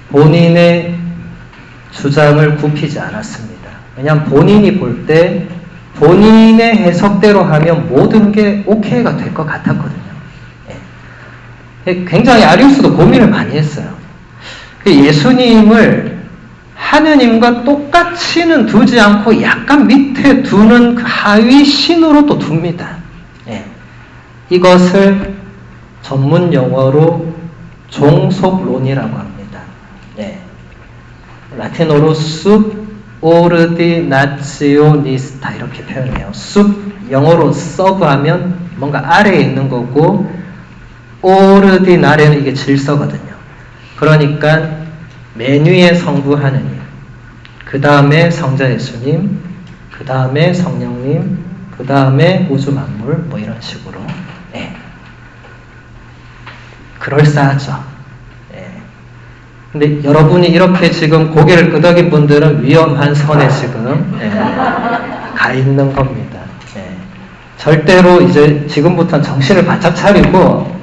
[SPEAKER 1] 본인의 주장을 굽히지 않았습니다. 왜냐하면 본인이 볼 때 본인의 해석대로 하면 모든 게 오케이가 될 것 같았거든요. 굉장히 아리우스도 고민을 많이 했어요. 예수님을 하느님과 똑같이는 두지 않고 약간 밑에 두는 그 하위 신으로 또 둡니다. 이것을 전문 용어로 종속론이라고 합니다. 라틴어로 subordinationista 이렇게 표현해요. sub 영어로 sub하면 뭔가 아래에 있는 거고 ordinare는 이게 질서거든요. 그러니까 맨 위에 성부 하느님, 그 다음에 성자 예수님, 그 다음에 성령님, 그 다음에 우주 만물 뭐 이런 식으로 그럴싸하죠. 근데 여러분이 이렇게 지금 고개를 끄덕인 분들은 위험한 선에 지금 가 있는 겁니다. 절대로 이제 지금부터는 정신을 바짝 차리고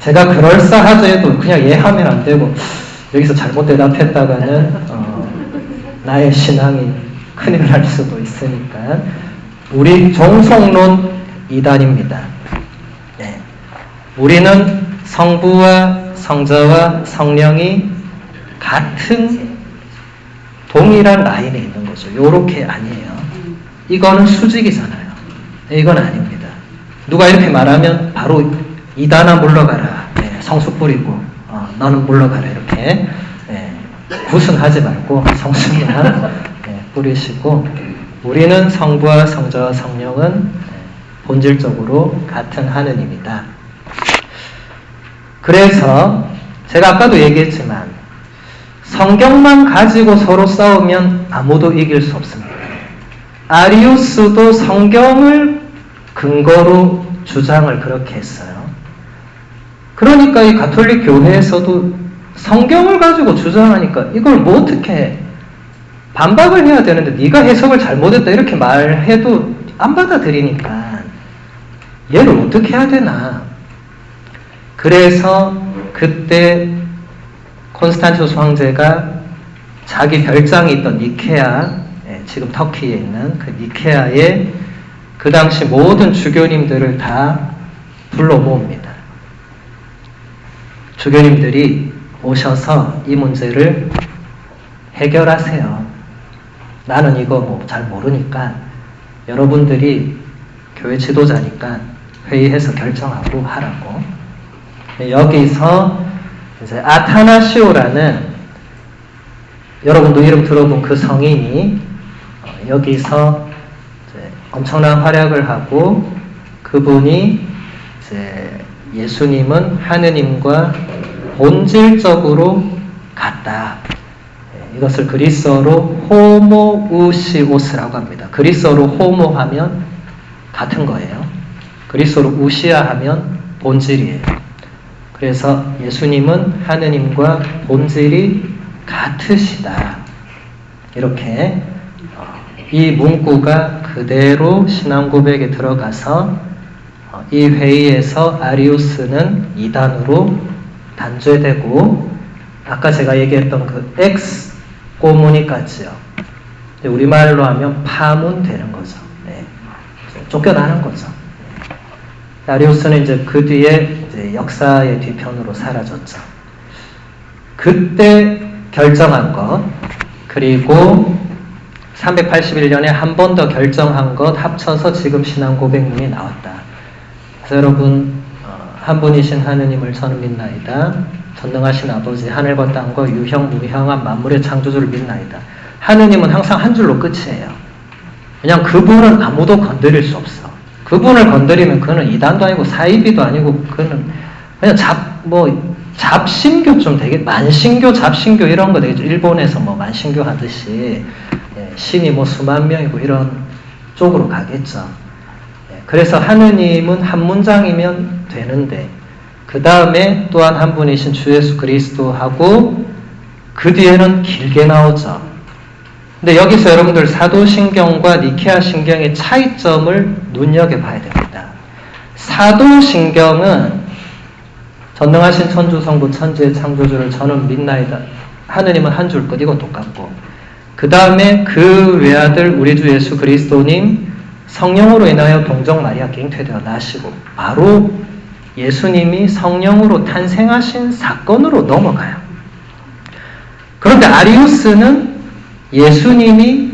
[SPEAKER 1] 제가 그럴싸하죠 해도 그냥 하면 안 되고 여기서 잘못 대답했다가는 나의 신앙이 큰일 날 수도 있으니까 우리 종속론 이단입니다. 우리는 성부와 성자와 성령이 같은 동일한 라인에 있는 거죠. 요렇게 아니에요. 이거는 수직이잖아요. 이건 아닙니다. 누가 이렇게 말하면 바로 이단아 물러가라. 성수 뿌리고 너는 물러가라 이렇게 구순하지 말고 성수만 뿌리시고 우리는 성부와 성자와 성령은 본질적으로 같은 하느님이다. 그래서 제가 아까도 얘기했지만 성경만 가지고 서로 싸우면 아무도 이길 수 없습니다. 아리우스도 성경을 근거로 주장을 그렇게 했어요. 그러니까 이 가톨릭 교회에서도 성경을 가지고 주장하니까 이걸 뭐 어떻게 반박을 해야 되는데 네가 해석을 잘못했다 이렇게 말해도 안 받아들이니까 얘를 어떻게 해야 되나. 그래서 그때 콘스탄티누스 황제가 자기 별장이 있던 니케아, 지금 터키에 있는 그 니케아에 그 당시 모든 주교님들을 다 불러 모읍니다. 주교님들이 오셔서 이 문제를 해결하세요. 나는 이거 뭐 잘 모르니까 여러분들이 교회 지도자니까 회의해서 결정하고 하라고. 여기서 이제 아타나시오라는 여러분도 이름 들어본 그 성인이 여기서 이제 엄청난 활약을 하고 그분이 이제 예수님은 하느님과 본질적으로 같다. 이것을 그리스어로 호모우시오스라고 합니다. 그리스어로 호모 하면 같은 거예요. 그리스어로 우시아 하면 본질이에요. 그래서 예수님은 하느님과 본질이 같으시다. 이렇게 이 문구가 그대로 신앙 고백에 들어가서 이 회의에서 아리우스는 이단으로 단죄되고 아까 제가 얘기했던 그 엑스 꼬무니까지요. 우리말로 하면 파문되는 거죠. 네. 쫓겨나는 거죠. 아리우스는 이제 그 뒤에 이제 역사의 뒤편으로 사라졌죠. 그때 결정한 것, 그리고 381년에 한 번 더 결정한 것 합쳐서 지금 신앙 고백문이 나왔다. 그래서 여러분, 한 분이신 하느님을 저는 믿나이다. 전능하신 아버지, 하늘과 땅과 유형 무형한 만물의 창조주를 믿나이다. 하느님은 항상 한 줄로 끝이에요. 그냥 그분은 아무도 건드릴 수 없어. 그분을 건드리면 그는 이단도 아니고 사이비도 아니고 그는 그냥 잡신교 좀 되게 만신교, 잡신교 이런 거 되겠죠. 일본에서 뭐 만신교 하듯이 신이 뭐 수만 명이고 이런 쪽으로 가겠죠. 그래서 하느님은 한 문장이면 되는데 그 다음에 또한 한 분이신 주 예수 그리스도하고 그 뒤에는 길게 나오죠. 근데 여기서 여러분들 사도신경과 니케아 신경의 차이점을 눈여겨봐야 됩니다. 사도신경은 전능하신 천주성부 천지의 창조주를 저는 믿나이다. 하느님은 한 줄 끝. 이건 똑같고 그 다음에 그 외아들 우리 주 예수 그리스도님 성령으로 인하여 동정 마리아께 잉태되어 나시고 바로 예수님이 성령으로 탄생하신 사건으로 넘어가요. 그런데 아리우스는 예수님이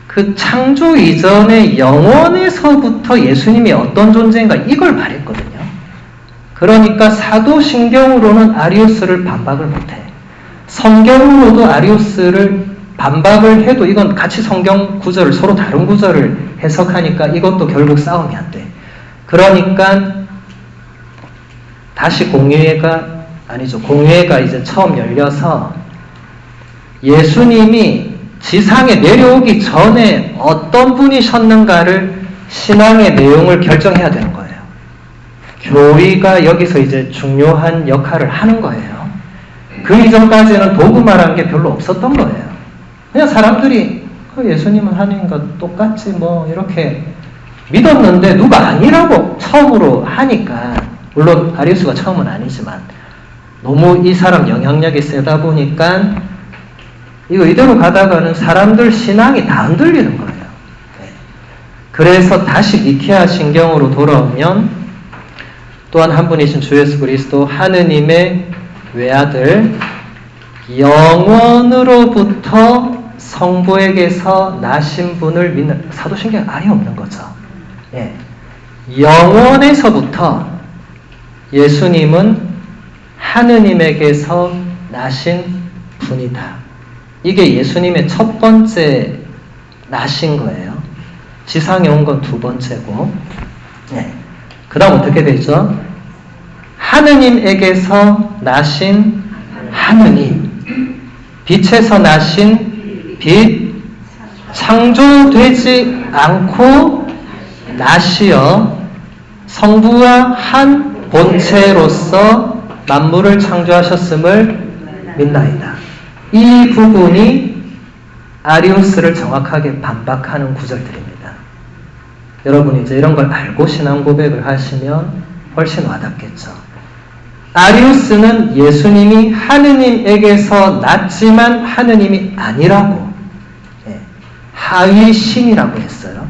[SPEAKER 1] 그 창조 이전의 영원에서부터 예수님이 어떤 존재인가 이걸 말했거든요. 그러니까 사도신경으로는 아리우스를 반박을 못해. 성경으로도 아리우스를 반박을 해도 이건 같이 성경 구절을 서로 다른 구절을 해석하니까 이것도 결국 싸움이 안 돼. 그러니까 다시 공회가 이제 처음 열려서 예수님이 지상에 내려오기 전에 어떤 분이셨는가를 신앙의 내용을 결정해야 되는 거예요. 교리가 여기서 이제 중요한 역할을 하는 거예요. 그 이전까지는 도구말한 게 별로 없었던 거예요. 그냥 사람들이 예수님은 하나님과 똑같지 뭐 이렇게 믿었는데 누가 아니라고 처음으로 하니까 물론 아리우스가 처음은 아니지만 너무 이 사람 영향력이 세다 보니까 이거 이대로 가다가는 사람들 신앙이 다 흔들리는 거예요. 그래서 다시 니케아 신경으로 돌아오면 또한 한 분이신 주 예수 그리스도 하느님의 외아들 영원으로부터 성부에게서 나신 분을 믿는 사도신경 아예 없는 거죠. 영원에서부터 예수님은 하느님에게서 나신 분이다. 이게 예수님의 첫 번째 나신 거예요. 지상에 온 건 두 번째고. 그 다음 어떻게 되죠? 하느님에게서 나신 하느님, 빛에서 나신 빛, 창조되지 않고 나시어 성부와 한 본체로서 만물을 창조하셨음을 믿나이다. 이 부분이 아리우스를 정확하게 반박하는 구절들입니다. 여러분이 이제 이런 걸 알고 신앙 고백을 하시면 훨씬 와닿겠죠. 아리우스는 예수님이 하느님에게서 났지만 하느님이 아니라고, 하위 신이라고 했어요.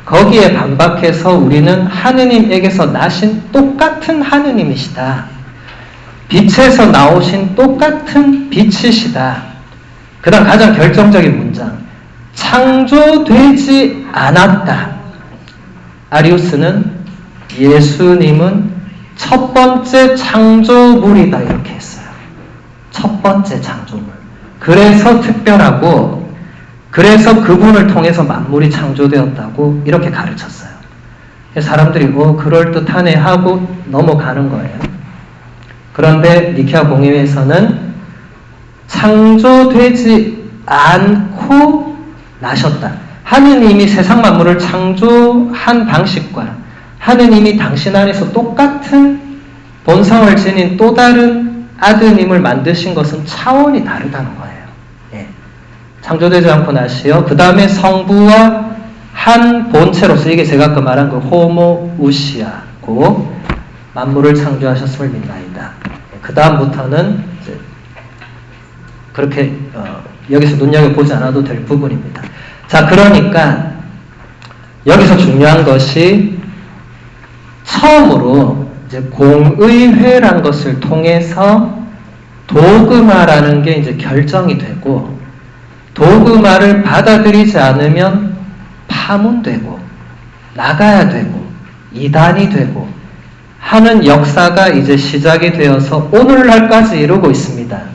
[SPEAKER 1] 거기에 반박해서 우리는 하느님에게서 나신 똑같은 하느님이시다. 빛에서 나오신 똑같은 빛이시다. 그 다음 가장 결정적인 문장. 창조되지 않았다. 아리우스는 예수님은 첫 번째 창조물이다 이렇게 했어요. 첫 번째 창조물. 그래서 특별하고 그래서 그분을 통해서 만물이 창조되었다고 이렇게 가르쳤어요. 사람들이 그럴듯하네 하고 넘어가는 거예요. 그런데 니케아 공의회에서는 창조되지 않고 나셨다. 하느님이 세상 만물을 창조한 방식과 하느님이 당신 안에서 똑같은 본성을 지닌 또 다른 아드님을 만드신 것은 차원이 다르다는 거예요. 예. 창조되지 않고 나시어 그 다음에 성부와 한 본체로서 이게 제가 아까 말한 그 호모우시아고 만물을 창조하셨음을 믿나이다. 그 다음부터는 그렇게 여기서 눈여겨보지 않아도 될 부분입니다. 자, 그러니까 여기서 중요한 것이 처음으로 이제 공의회란 것을 통해서 도그마라는 게 이제 결정이 되고 도그마를 받아들이지 않으면 파문되고 나가야 되고 이단이 되고 하는 역사가 이제 시작이 되어서 오늘날까지 이루고 있습니다.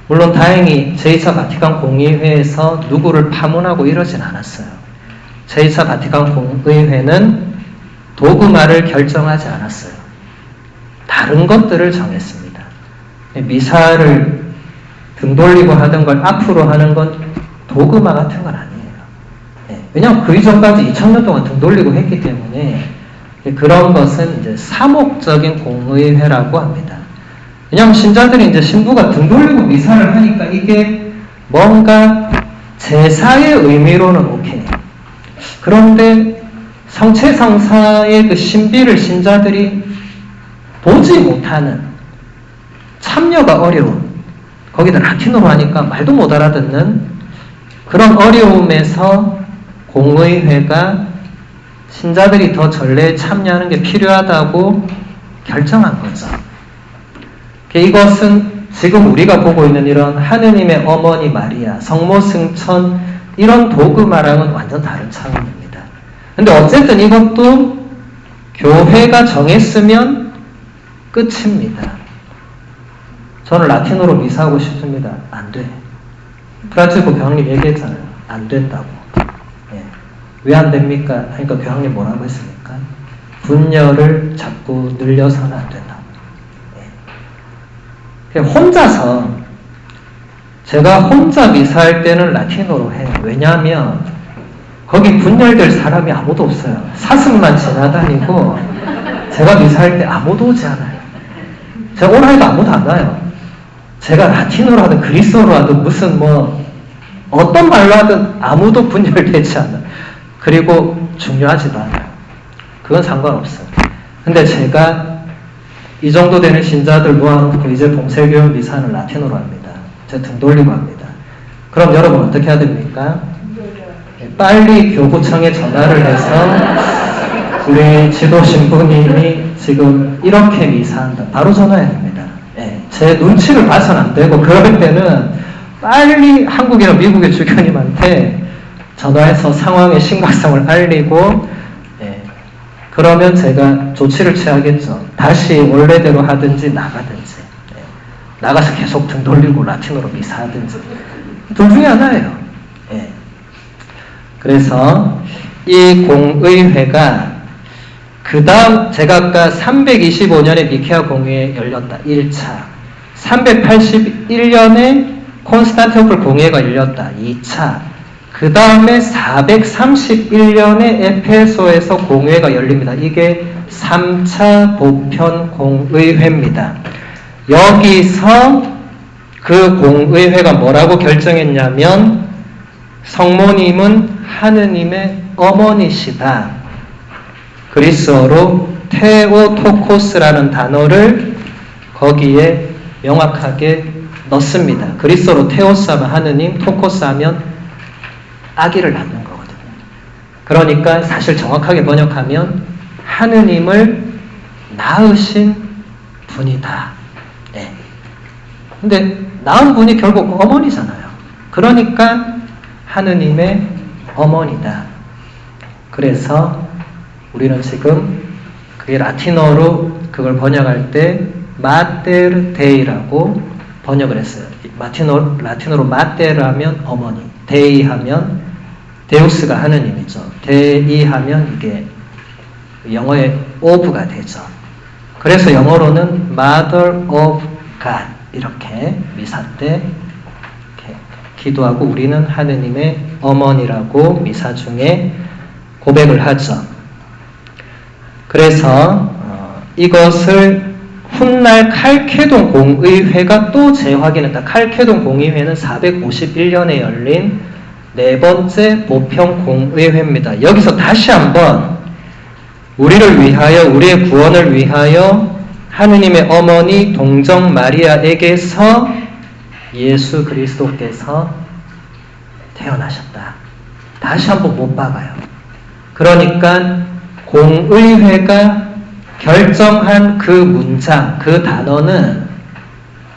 [SPEAKER 1] 물론 다행히 제2차 바티칸 공의회에서 누구를 파문하고 이러진 않았어요. 제2차 바티칸 공의회는 도그마를 결정하지 않았어요. 다른 것들을 정했습니다. 미사를 등 돌리고 하던 걸 앞으로 하는 건 도그마 같은 건 아니에요. 왜냐하면 그 이전까지 2000년 동안 등 돌리고 했기 때문에 그런 것은 이제 사목적인 공의회라고 합니다. 왜냐하면 신자들이 이제 신부가 등 돌리고 미사를 하니까 이게 뭔가 제사의 의미로는 오케이. 그런데 성체성사의 그 신비를 신자들이 보지 못하는 참여가 어려운 거기다 라틴어로 하니까 말도 못 알아듣는 그런 어려움에서 공의회가 신자들이 더 전례에 참여하는 게 필요하다고 결정한 거죠. 이것은 지금 우리가 보고 있는 이런 하느님의 어머니 마리아, 성모 승천 이런 도그마랑은 완전 다른 차원입니다. 근데 어쨌든 이것도 교회가 정했으면 끝입니다. 저는 라틴어로 미사하고 싶습니다. 안 돼. 프란치스코 교황님 얘기했잖아요. 안 된다고. 왜 안 됩니까? 하니까 교황님 뭐라고 했습니까? 분열을 자꾸 늘려서는 안 된다고. 혼자서 제가 혼자 미사할 때는 라틴어로 해요. 왜냐하면 거기 분열될 사람이 아무도 없어요. 사슴만 지나다니고 제가 미사할 때 아무도 오지 않아요. 제가 오라 해도 아무도 안 와요. 제가 라틴어로 하든 그리스어로 하든 무슨 어떤 말로 하든 아무도 분열되지 않아요. 그리고 중요하지도 않아요. 그건 상관없어요. 근데 제가 이 정도 되는 신자들 모아놓고 이제 봉쇄교육 미사는 라틴어로 합니다. 제가 등 돌리고 합니다. 그럼 여러분 어떻게 해야 됩니까? 빨리 교구청에 전화를 해서 우리 지도 신부님이 지금 이렇게 미사한다. 바로 전화해야 됩니다. 제 눈치를 봐서는 안 되고 그럴 때는 빨리 한국이나 미국의 주교님한테 전화해서 상황의 심각성을 알리고 그러면 제가 조치를 취하겠죠. 다시 원래대로 하든지 나가든지 나가서 계속 등 돌리고 라틴어로 미사하든지 둘 중에 하나예요. 그래서 이 공의회가 그 다음 제가 아까 325년에 니케아 공의회 열렸다. 1차 381년에 콘스탄티노플 공의회가 열렸다. 2차 그 다음에 431년에 에페소에서 공의회가 열립니다. 이게 3차 보편 공의회입니다. 여기서 그 공의회가 뭐라고 결정했냐면 성모님은 하느님의 어머니시다. 그리스어로 테오토코스라는 단어를 거기에 명확하게 넣습니다. 그리스어로 테오스 하면 하느님, 토코스 하면 아기를 낳는 거거든요. 그러니까 사실 정확하게 번역하면 하느님을 낳으신 분이다. 예. 근데 낳은 분이 결국 어머니잖아요. 그러니까 하느님의 어머니다. 그래서 우리는 지금 그게 라틴어로 그걸 번역할 때 마테르 데이라고 번역을 했어요. 라틴어로 마테르 하면 어머니, 데이 하면 데우스가 하느님이죠. 데이 하면 이게 영어의 of가 되죠. 그래서 영어로는 Mother of God 이렇게 미사 때 이렇게 기도하고 우리는 하느님의 어머니라고 미사 중에 고백을 하죠. 그래서 이것을 훗날 칼케돈 공의회가 또 재확인했다. 칼케돈 공의회는 451년에 열린 네 번째 보평 공의회입니다. 여기서 다시 한번 우리를 위하여, 우리의 구원을 위하여 하느님의 어머니 동정 마리아에게서 예수 그리스도께서 태어나셨다. 다시 한번 못 박아요. 그러니까 공의회가 결정한 그 문장, 그 단어는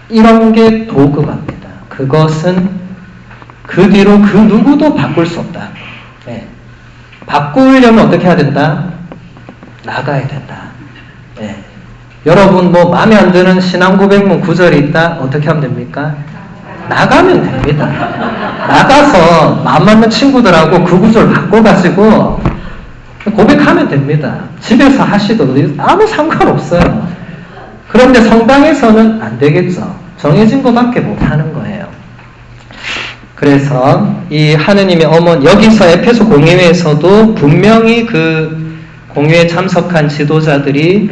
[SPEAKER 1] 이런 게 도급합니다. 그것은 그 뒤로 그 누구도 바꿀 수 없다. 네. 바꾸려면 어떻게 해야 된다? 나가야 된다. 네. 여러분 뭐 마음에 안 드는 신앙 고백문 구절이 있다? 어떻게 하면 됩니까? 나가면 됩니다. 나가서 마음 맞는 친구들하고 그 구절 바꿔가지고 고백하면 됩니다. 집에서 하시더라도 아무 상관없어요. 그런데 성당에서는 안 되겠죠. 정해진 것밖에 못하는 거예요. 그래서 이 하느님의 어머니, 여기서 에페소 공의회에서도 분명히 그 공의회에 참석한 지도자들이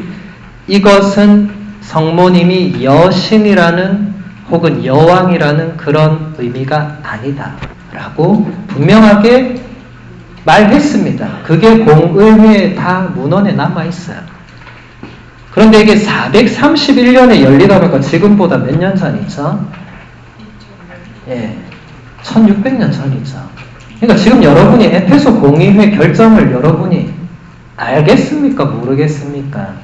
[SPEAKER 1] 이것은 성모님이 여신이라는 혹은 여왕이라는 그런 의미가 아니다 라고 분명하게 말했습니다. 그게 공의회에 다 문헌에 남아있어요. 그런데 이게 431년에 열리다 보니까 지금보다 몇 년 전이죠? 예, 1600년 전이죠. 그러니까 지금 여러분이 에페소 공의회 결정을 여러분이 알겠습니까? 모르겠습니까?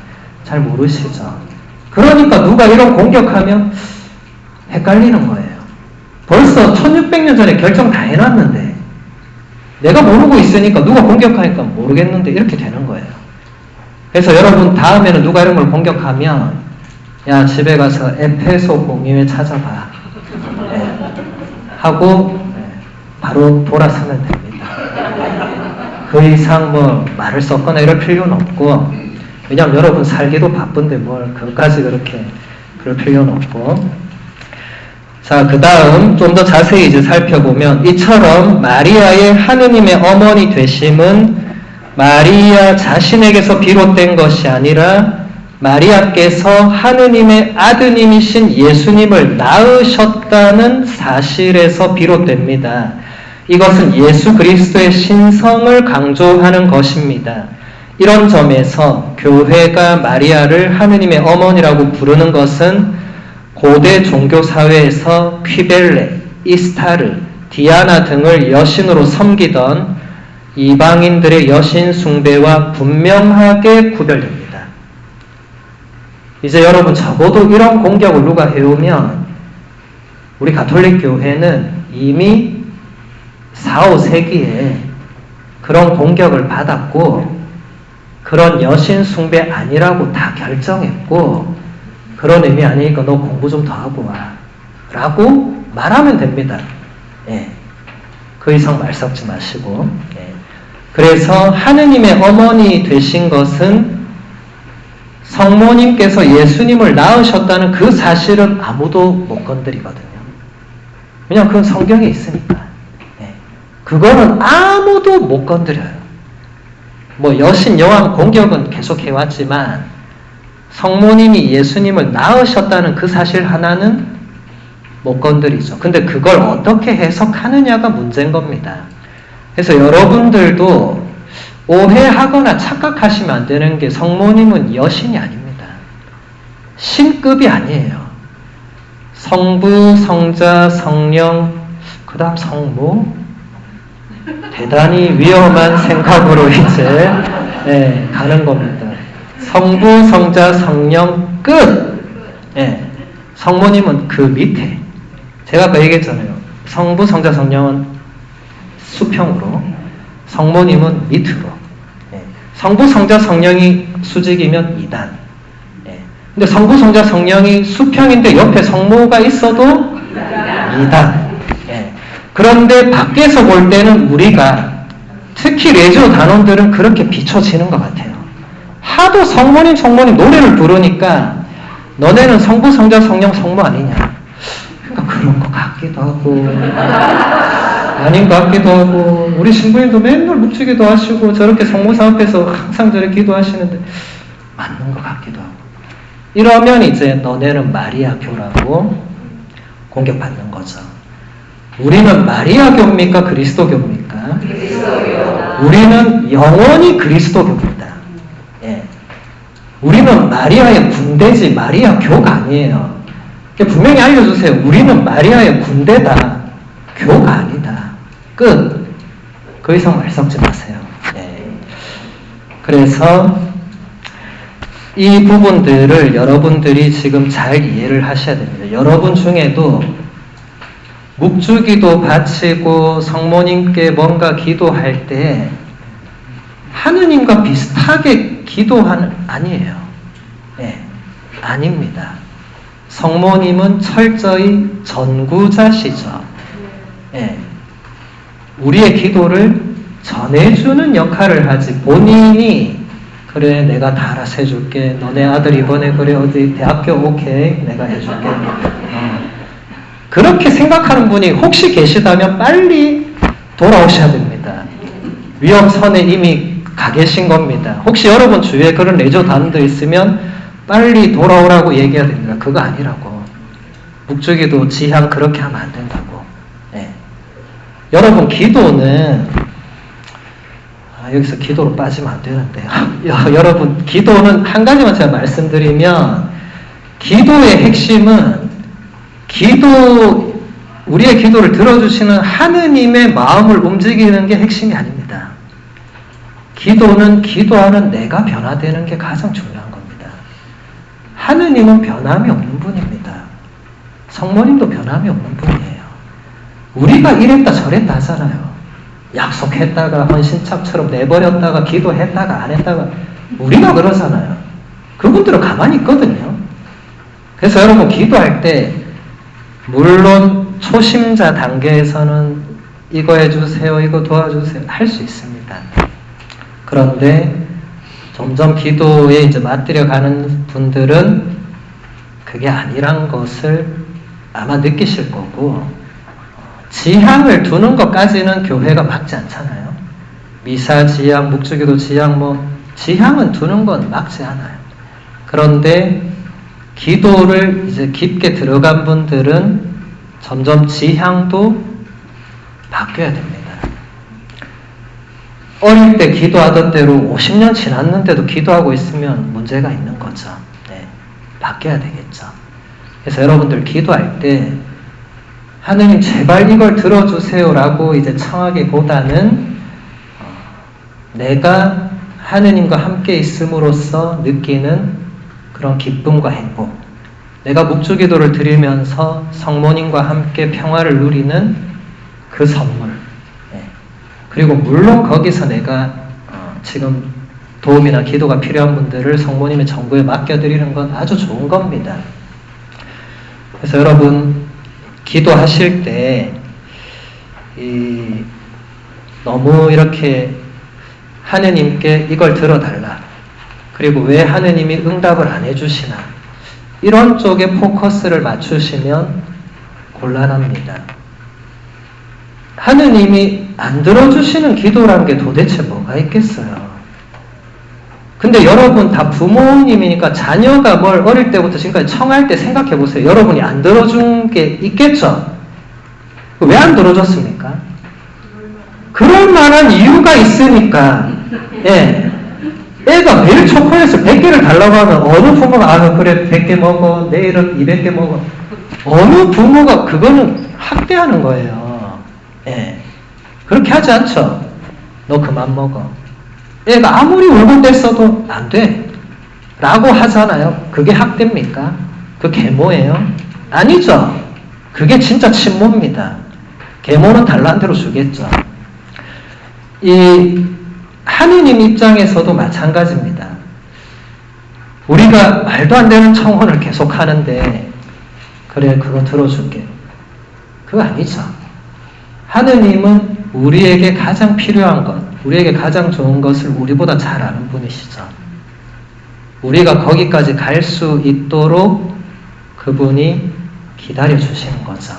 [SPEAKER 1] 잘 모르시죠? 그러니까 누가 이런 공격하면 헷갈리는 거예요. 벌써 1600년 전에 결정 다 해놨는데 내가 모르고 있으니까 누가 공격하니까 모르겠는데 이렇게 되는 거예요. 그래서 여러분 다음에는 누가 이런 걸 공격하면 야 집에 가서 에페소 공의회 찾아봐. 네. 하고 바로 돌아서면 됩니다. 그 이상 뭐 말을 섞거나 이럴 필요는 없고 왜냐하면 여러분 살기도 바쁜데 뭘 그것까지 그렇게 그럴 필요는 없고 자, 그 다음 좀 더 자세히 이제 살펴보면 이처럼 마리아의 하느님의 어머니 되심은 마리아 자신에게서 비롯된 것이 아니라 마리아께서 하느님의 아드님이신 예수님을 낳으셨다는 사실에서 비롯됩니다. 이것은 예수 그리스도의 신성을 강조하는 것입니다. 이런 점에서 교회가 마리아를 하느님의 어머니라고 부르는 것은 고대 종교사회에서 퀴벨레, 이스타르, 디아나 등을 여신으로 섬기던 이방인들의 여신 숭배와 분명하게 구별됩니다. 이제 여러분 적어도 이런 공격을 누가 해오면 우리 가톨릭 교회는 이미 4, 5세기에 그런 공격을 받았고 그런 여신 숭배 아니라고 다 결정했고 그런 의미 아니니까 너 공부 좀 더 하고 와 라고 말하면 됩니다. 예. 그 이상 말 섞지 마시고 예. 그래서 하느님의 어머니 되신 것은 성모님께서 예수님을 낳으셨다는 그 사실은 아무도 못 건드리거든요. 왜냐하면 그건 성경에 있으니까. 예. 그거는 아무도 못 건드려요. 뭐 여신 여왕 공격은 계속 해왔지만 성모님이 예수님을 낳으셨다는 그 사실 하나는 못 건드리죠. 근데 그걸 어떻게 해석하느냐가 문제인 겁니다. 그래서 여러분들도 오해하거나 착각하시면 안 되는 게 성모님은 여신이 아닙니다. 신급이 아니에요. 성부, 성자, 성령, 그 다음 성모, 대단히 위험한 생각으로 이제 가는 겁니다. 성부, 성자, 성령 끝. 성모님은 그 밑에. 제가 아까 얘기했잖아요. 성부, 성자, 성령은 수평으로, 성모님은 밑으로. 성부, 성자, 성령이 수직이면 2단. 근데 성부, 성자, 성령이 수평인데 옆에 성모가 있어도 2단. 그런데 밖에서 볼 때는 우리가 특히 레지오 단원들은 그렇게 비춰지는 것 같아요. 하도 성모님 노래를 부르니까 너네는 성부, 성자, 성령, 성모 아니냐. 그러니까 그런 것 같기도 하고 아닌 것 같기도 하고 우리 신부님도 맨날 묵주기도 하시고 저렇게 성모사 앞에서 항상 저렇게 기도하시는데 맞는 것 같기도 하고 이러면 이제 너네는 마리아 교라고 공격받는 거죠. 우리는 마리아 교입니까? 그리스도 교입니까?
[SPEAKER 2] 그리스도교.
[SPEAKER 1] 우리는 영원히 그리스도 교입니다. 우리는 마리아의 군대지 마리아 교가 아니에요. 분명히 알려주세요. 우리는 마리아의 군대다. 교가 아니다. 끝. 그 이상 말 섞지 마세요. 그래서 이 부분들을 여러분들이 지금 잘 이해를 하셔야 됩니다. 여러분 중에도 묵주기도 바치고 성모님께 뭔가 기도할 때 하느님과 비슷하게 기도하는 아니에요. 아닙니다. 성모님은 철저히 전구자시죠. 우리의 기도를 전해주는 역할을 하지 본인이 그래 내가 다 알아서 해줄게 너네 아들 이번에 그래 어디 대학교 오케이 내가 해줄게 그렇게 생각하는 분이 혹시 계시다면 빨리 돌아오셔야 됩니다. 위험선에 이미 가 계신 겁니다. 혹시 여러분 주위에 그런 레저 단원들 있으면 빨리 돌아오라고 얘기해야 됩니다. 그거 아니라고. 묵주기도 지향 그렇게 하면 안 된다고. 여러분 기도는 여기서 기도로 빠지면 안 되는데 여러분 기도는 한 가지만 제가 말씀드리면 기도의 핵심은 우리의 기도를 들어주시는 하느님의 마음을 움직이는 게 핵심이 아닙니다. 기도는 기도하는 내가 변화되는 게 가장 중요한 겁니다. 하느님은 변함이 없는 분입니다. 성모님도 변함이 없는 분이에요. 우리가 이랬다 저랬다 하잖아요. 약속했다가 헌신착처럼 내버렸다가 기도했다가 안 했다가 우리가 그러잖아요. 그분들은 가만히 있거든요. 그래서 여러분 기도할 때 물론 초심자 단계에서는 이거 해주세요, 이거 도와주세요 할 수 있습니다. 그런데 점점 기도에 이제 맞들여 가는 분들은 그게 아니란 것을 아마 느끼실 거고 지향을 두는 것까지는 교회가 막지 않잖아요. 미사 지향, 묵주기도 지향 지향은 두는 건 막지 않아요. 그런데 기도를 이제 깊게 들어간 분들은 점점 지향도 바뀌어야 됩니다. 어릴 때 기도하던 대로 50년 지났는데도 기도하고 있으면 문제가 있는 거죠. 바뀌어야 되겠죠. 그래서 여러분들 기도할 때 하느님 제발 이걸 들어주세요 라고 이제 청하기보다는 내가 하느님과 함께 있음으로써 느끼는 그런 기쁨과 행복, 내가 묵주기도를 드리면서 성모님과 함께 평화를 누리는 그 선물, 그리고 물론 거기서 내가 지금 도움이나 기도가 필요한 분들을 성모님의 전구에 맡겨드리는 건 아주 좋은 겁니다. 그래서 여러분 기도하실 때 너무 이렇게 하느님께 이걸 들어달라, 그리고 왜 하느님이 응답을 안 해주시나, 이런 쪽에 포커스를 맞추시면 곤란합니다. 하느님이 안 들어주시는 기도라는 게 도대체 뭐가 있겠어요? 근데 여러분 다 부모님이니까 자녀가 뭘 어릴 때부터 지금까지 청할 때 생각해 보세요. 여러분이 안 들어준 게 있겠죠? 왜 안 들어줬습니까? 그럴 만한 이유가 있으니까. 애가 매일 초콜릿을 100개를 달라고 하면 어느 부모가 그래 100개 먹어, 내일은 200개 먹어. 어느 부모가 그거는 학대하는 거예요. 그렇게 하지 않죠. 너 그만 먹어. 애가 아무리 울고 뗐어도 안 돼. 라고 하잖아요. 그게 학대입니까? 그 계모예요? 아니죠. 그게 진짜 친모입니다. 계모는 달라는 대로 주겠죠. 이 하느님 입장에서도 마찬가지입니다. 우리가 말도 안 되는 청혼을 계속 하는데 그래 그거 들어줄게. 그거 아니죠. 하느님은 우리에게 가장 필요한 것, 우리에게 가장 좋은 것을 우리보다 잘 아는 분이시죠. 우리가 거기까지 갈 수 있도록 그분이 기다려 주시는 거죠.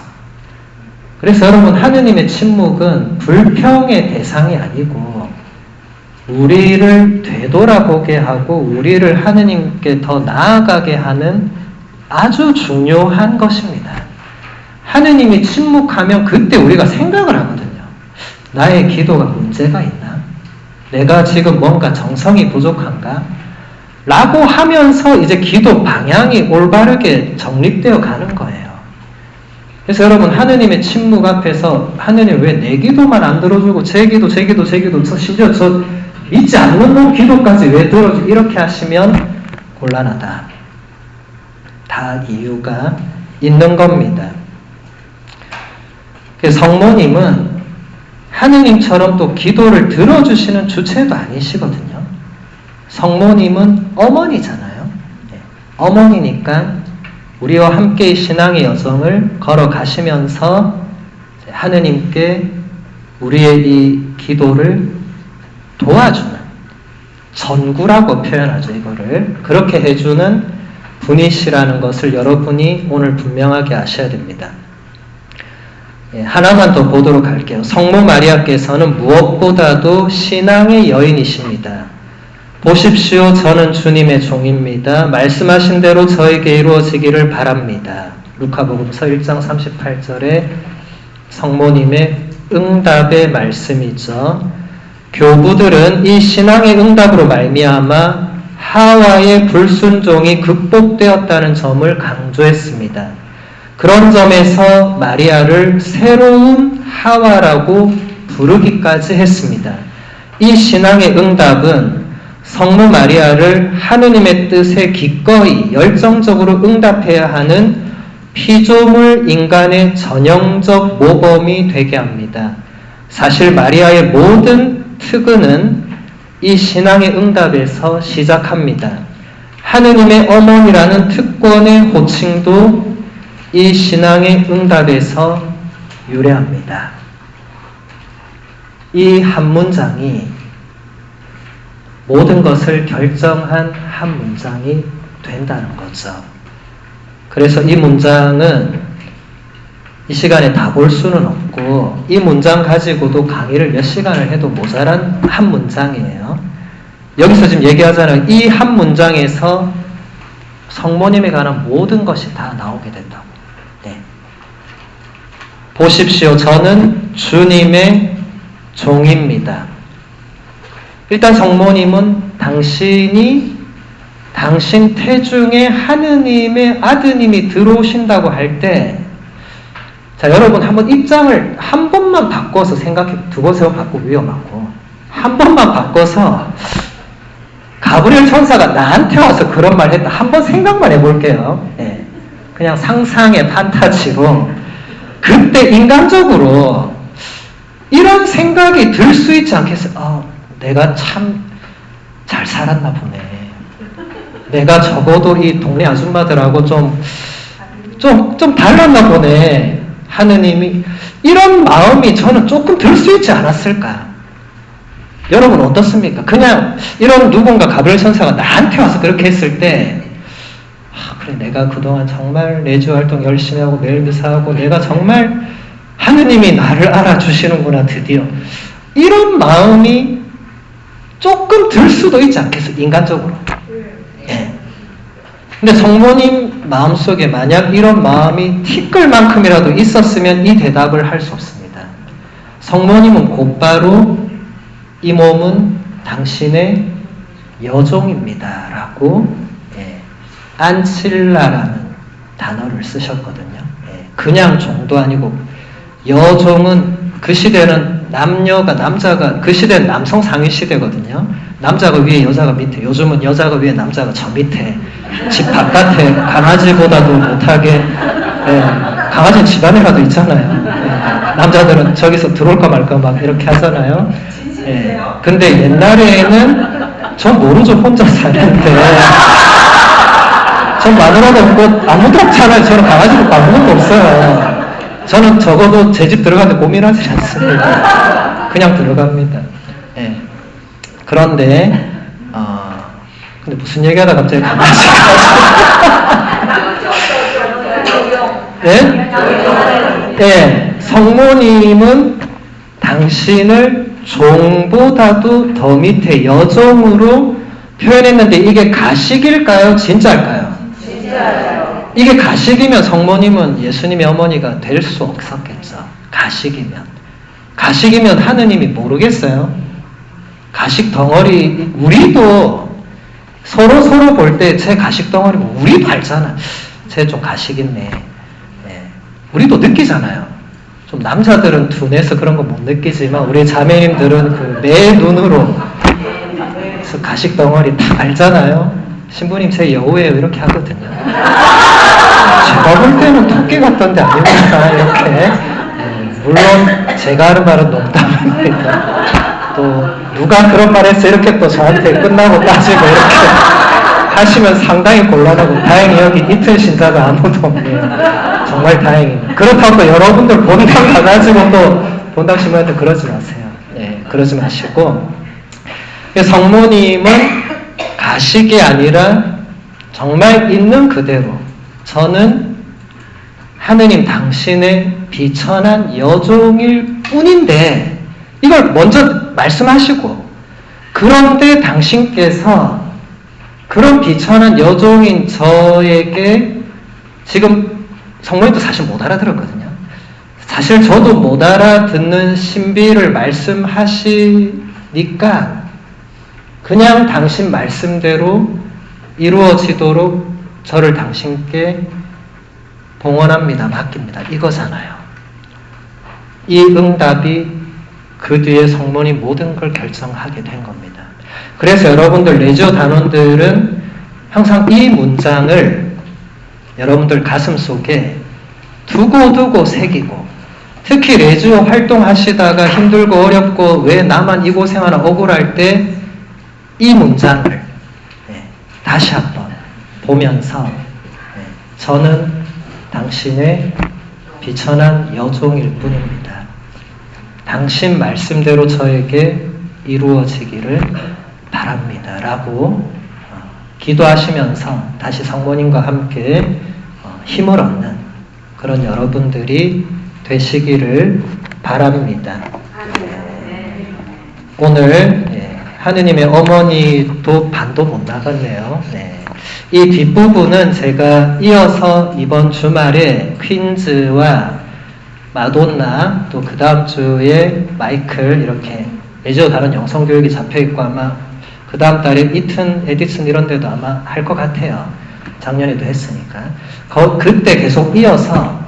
[SPEAKER 1] 그래서 여러분, 하느님의 침묵은 불평의 대상이 아니고 우리를 되돌아보게 하고 우리를 하느님께 더 나아가게 하는 아주 중요한 것입니다. 하느님이 침묵하면 그때 우리가 생각을 하거든요. 나의 기도가 문제가 있나? 내가 지금 뭔가 정성이 부족한가? 라고 하면서 이제 기도 방향이 올바르게 정립되어 가는 거예요. 그래서 여러분, 하느님의 침묵 앞에서 하느님 왜 내 기도만 안 들어주고 제 기도, 심지어 저 믿지 않는 놈 기도까지 왜 들어주고 이렇게 하시면 곤란하다. 다 이유가 있는 겁니다. 그래서 성모님은 하느님처럼 또 기도를 들어주시는 주체도 아니시거든요. 성모님은 어머니잖아요. 어머니니까 우리와 함께 신앙의 여정을 걸어가시면서 하느님께 우리의 이 기도를 도와주는, 전구라고 표현하죠, 이거를. 그렇게 해주는 분이시라는 것을 여러분이 오늘 분명하게 아셔야 됩니다. 하나만 더 보도록 할게요. 성모 마리아께서는 무엇보다도 신앙의 여인이십니다. 보십시오. 저는 주님의 종입니다. 말씀하신 대로 저에게 이루어지기를 바랍니다. 루카복음서 1장 38절에 성모님의 응답의 말씀이죠. 교부들은 이 신앙의 응답으로 말미암아 하와의 불순종이 극복되었다는 점을 강조했습니다. 그런 점에서 마리아를 새로운 하와라고 부르기까지 했습니다. 이 신앙의 응답은 성모 마리아를 하느님의 뜻에 기꺼이 열정적으로 응답해야 하는 피조물 인간의 전형적 모범이 되게 합니다. 사실 마리아의 모든 특은은 이 신앙의 응답에서 시작합니다. 하느님의 어머니라는 특권의 호칭도 이 신앙의 응답에서 유래합니다. 이 한 문장이 모든 것을 결정한 한 문장이 된다는 거죠. 그래서 이 문장은 이 시간에 다 볼 수는 없고 이 문장 가지고도 강의를 몇 시간을 해도 모자란 한 문장이에요. 여기서 지금 얘기하자면 이 한 문장에서 성모님에 관한 모든 것이 다 나오게 된다고. 네. 보십시오. 저는 주님의 종입니다. 일단 성모님은 당신이 당신 태중에 하느님의 아드님이 들어오신다고 할 때, 자, 여러분 한번 입장을 한 번만 바꿔서 생각해 두고서 바꾸 위험하고, 한 번만 바꿔서 가브리엘 천사가 나한테 와서 그런 말 했다. 한번 생각만 해볼게요. 네. 그냥 상상의 판타지로. 그때 인간적으로 이런 생각이 들 수 있지 않겠어요? 내가 참 잘 살았나 보네. 내가 적어도 이 동네 아줌마들하고 좀 달랐나 보네. 하느님이 이런 마음이 저는 조금 들 수 있지 않았을까? 여러분 어떻습니까? 그냥 이런 누군가 가브리엘 천사가 나한테 와서 그렇게 했을 때, 그래 내가 그동안 정말 내주 활동 열심히 하고 매일 미사하고 내가 정말 하느님이 나를 알아주시는구나 드디어. 이런 마음이 조금 들 수도 있지 않겠어요? 인간적으로. 예. 근데 성모님 마음속에 만약 이런 마음이 티끌만큼이라도 있었으면 이 대답을 할 수 없습니다. 성모님은 곧바로 이 몸은 당신의 여종입니다. 라고 안칠라라는 단어를 쓰셨거든요. 그냥 종도 아니고 여종은 그 시대는 남녀가 남자가 그 시대는 남성 상위 시대거든요. 남자가 위에 여자가 밑에. 요즘은 여자가 위에 남자가 저 밑에. 집 바깥에 강아지보다도 못하게. 예, 강아지는 집 안에라도 있잖아요. 예, 남자들은 저기서 들어올까 말까 막 이렇게 하잖아요. 예, 근데 옛날에는 전 모르죠. 혼자 사는데. 전 마누라도 없고 아무도 없잖아요. 저는 강아지도 없고 아무것도 없어요. 저는 적어도 제 집 들어가는데 고민하지 않습니다. 그냥 들어갑니다. 예. 그런데 근데 무슨 얘기하다 갑자기 강아지가 예? 예. 성모님은 당신을 종보다도 더 밑에 여종으로 표현했는데 이게 가식일까요? 진짜일까요? 진짜요. 이게 가식이면 성모님은 예수님의 어머니가 될 수 없었겠죠. 가식이면. 가식이면 하느님이 모르겠어요? 가식 덩어리, 우리도 서로 볼 때 제 가식 덩어리, 우리도 알잖아. 쟤 좀 가식 있네. 예. 우리도 느끼잖아요. 좀 남자들은 둔해서 그런 거 못 느끼지만 우리 자매님들은 그 내 눈으로 그래서 가식 덩어리 다 알잖아요. 신부님 제 여우예요 이렇게 하거든요. 제가 볼 때는 토끼 같던데 아닙니까 이렇게. 물론 제가 하는 말은 농담입니다. 또 누가 그런 말 했어 이렇게 또 저한테 끝나고 따지고 이렇게 하시면 상당히 곤란하고 다행히 여기 이틀 신자가 아무도 없네요. 정말 다행입니다. 그렇다고 또 여러분들 본당 가가지고 또 본당 신부한테 그러지 마세요. 네, 그러지 마시고 성모님은 가식이 아니라 정말 있는 그대로 저는 하느님 당신의 비천한 여종일 뿐인데 이걸 먼저 말씀하시고 그런데 당신께서 그런 비천한 여종인 저에게 지금 성모님도 사실 못 알아들었거든요. 사실 저도 못 알아듣는 신비를 말씀하시니까 그냥 당신 말씀대로 이루어지도록 저를 당신께 봉헌합니다. 맡깁니다. 이거잖아요. 이 응답이 그 뒤에 성모님 모든 걸 결정하게 된 겁니다. 그래서 여러분들 레지오 단원들은 항상 이 문장을 여러분들 가슴 속에 두고 새기고 특히 레지오 활동하시다가 힘들고 어렵고 왜 나만 이 고생하나 억울할 때 이 문장을 다시 한번 보면서 저는 당신의 비천한 여종일 뿐입니다. 당신 말씀대로 저에게 이루어지기를 바랍니다. 라고 기도하시면서 다시 성모님과 함께 힘을 얻는 그런 여러분들이 되시기를 바랍니다. 오늘 하느님의 어머니도 반도 못 나갔네요. 네. 이 뒷부분은 제가 이어서 이번 주말에 퀸즈와 마돈나 또 그 다음 주에 마이클 이렇게 레지오 다른 영성교육이 잡혀있고 아마 그 다음 달에 이튼, 에디슨 이런 데도 아마 할 것 같아요. 작년에도 했으니까. 그때 계속 이어서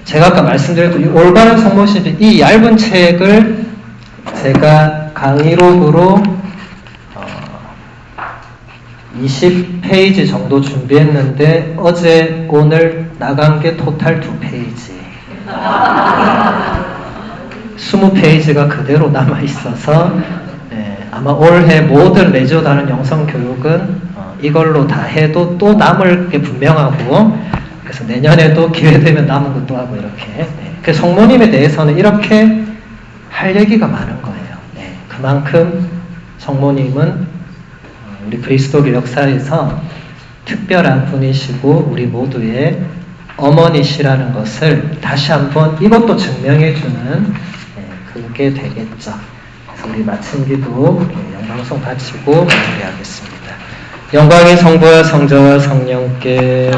[SPEAKER 1] 제가 아까 말씀드렸던 이 올바른 성모신비 이 얇은 책을 제가 강의록으로 20페이지 정도 준비했는데 어제 오늘 나간 게 토탈 2페이지 20페이지가 그대로 남아있어서 아마 올해 모든 레지오 다른 영성교육은 이걸로 다 해도 또 남을 게 분명하고 그래서 내년에도 기회되면 남은 것도 하고 이렇게 그 성모님에 대해서는 이렇게 할 얘기가 많은 거예요. 그만큼 성모님은 우리 그리스도교 역사에서 특별한 분이시고 우리 모두의 어머니시라는 것을 다시 한번 이것도 증명해주는 그게 되겠죠. 그래서 우리 마침 기도 영광송 바치고 마무리하겠습니다. 영광이 성부와 성자와 성령께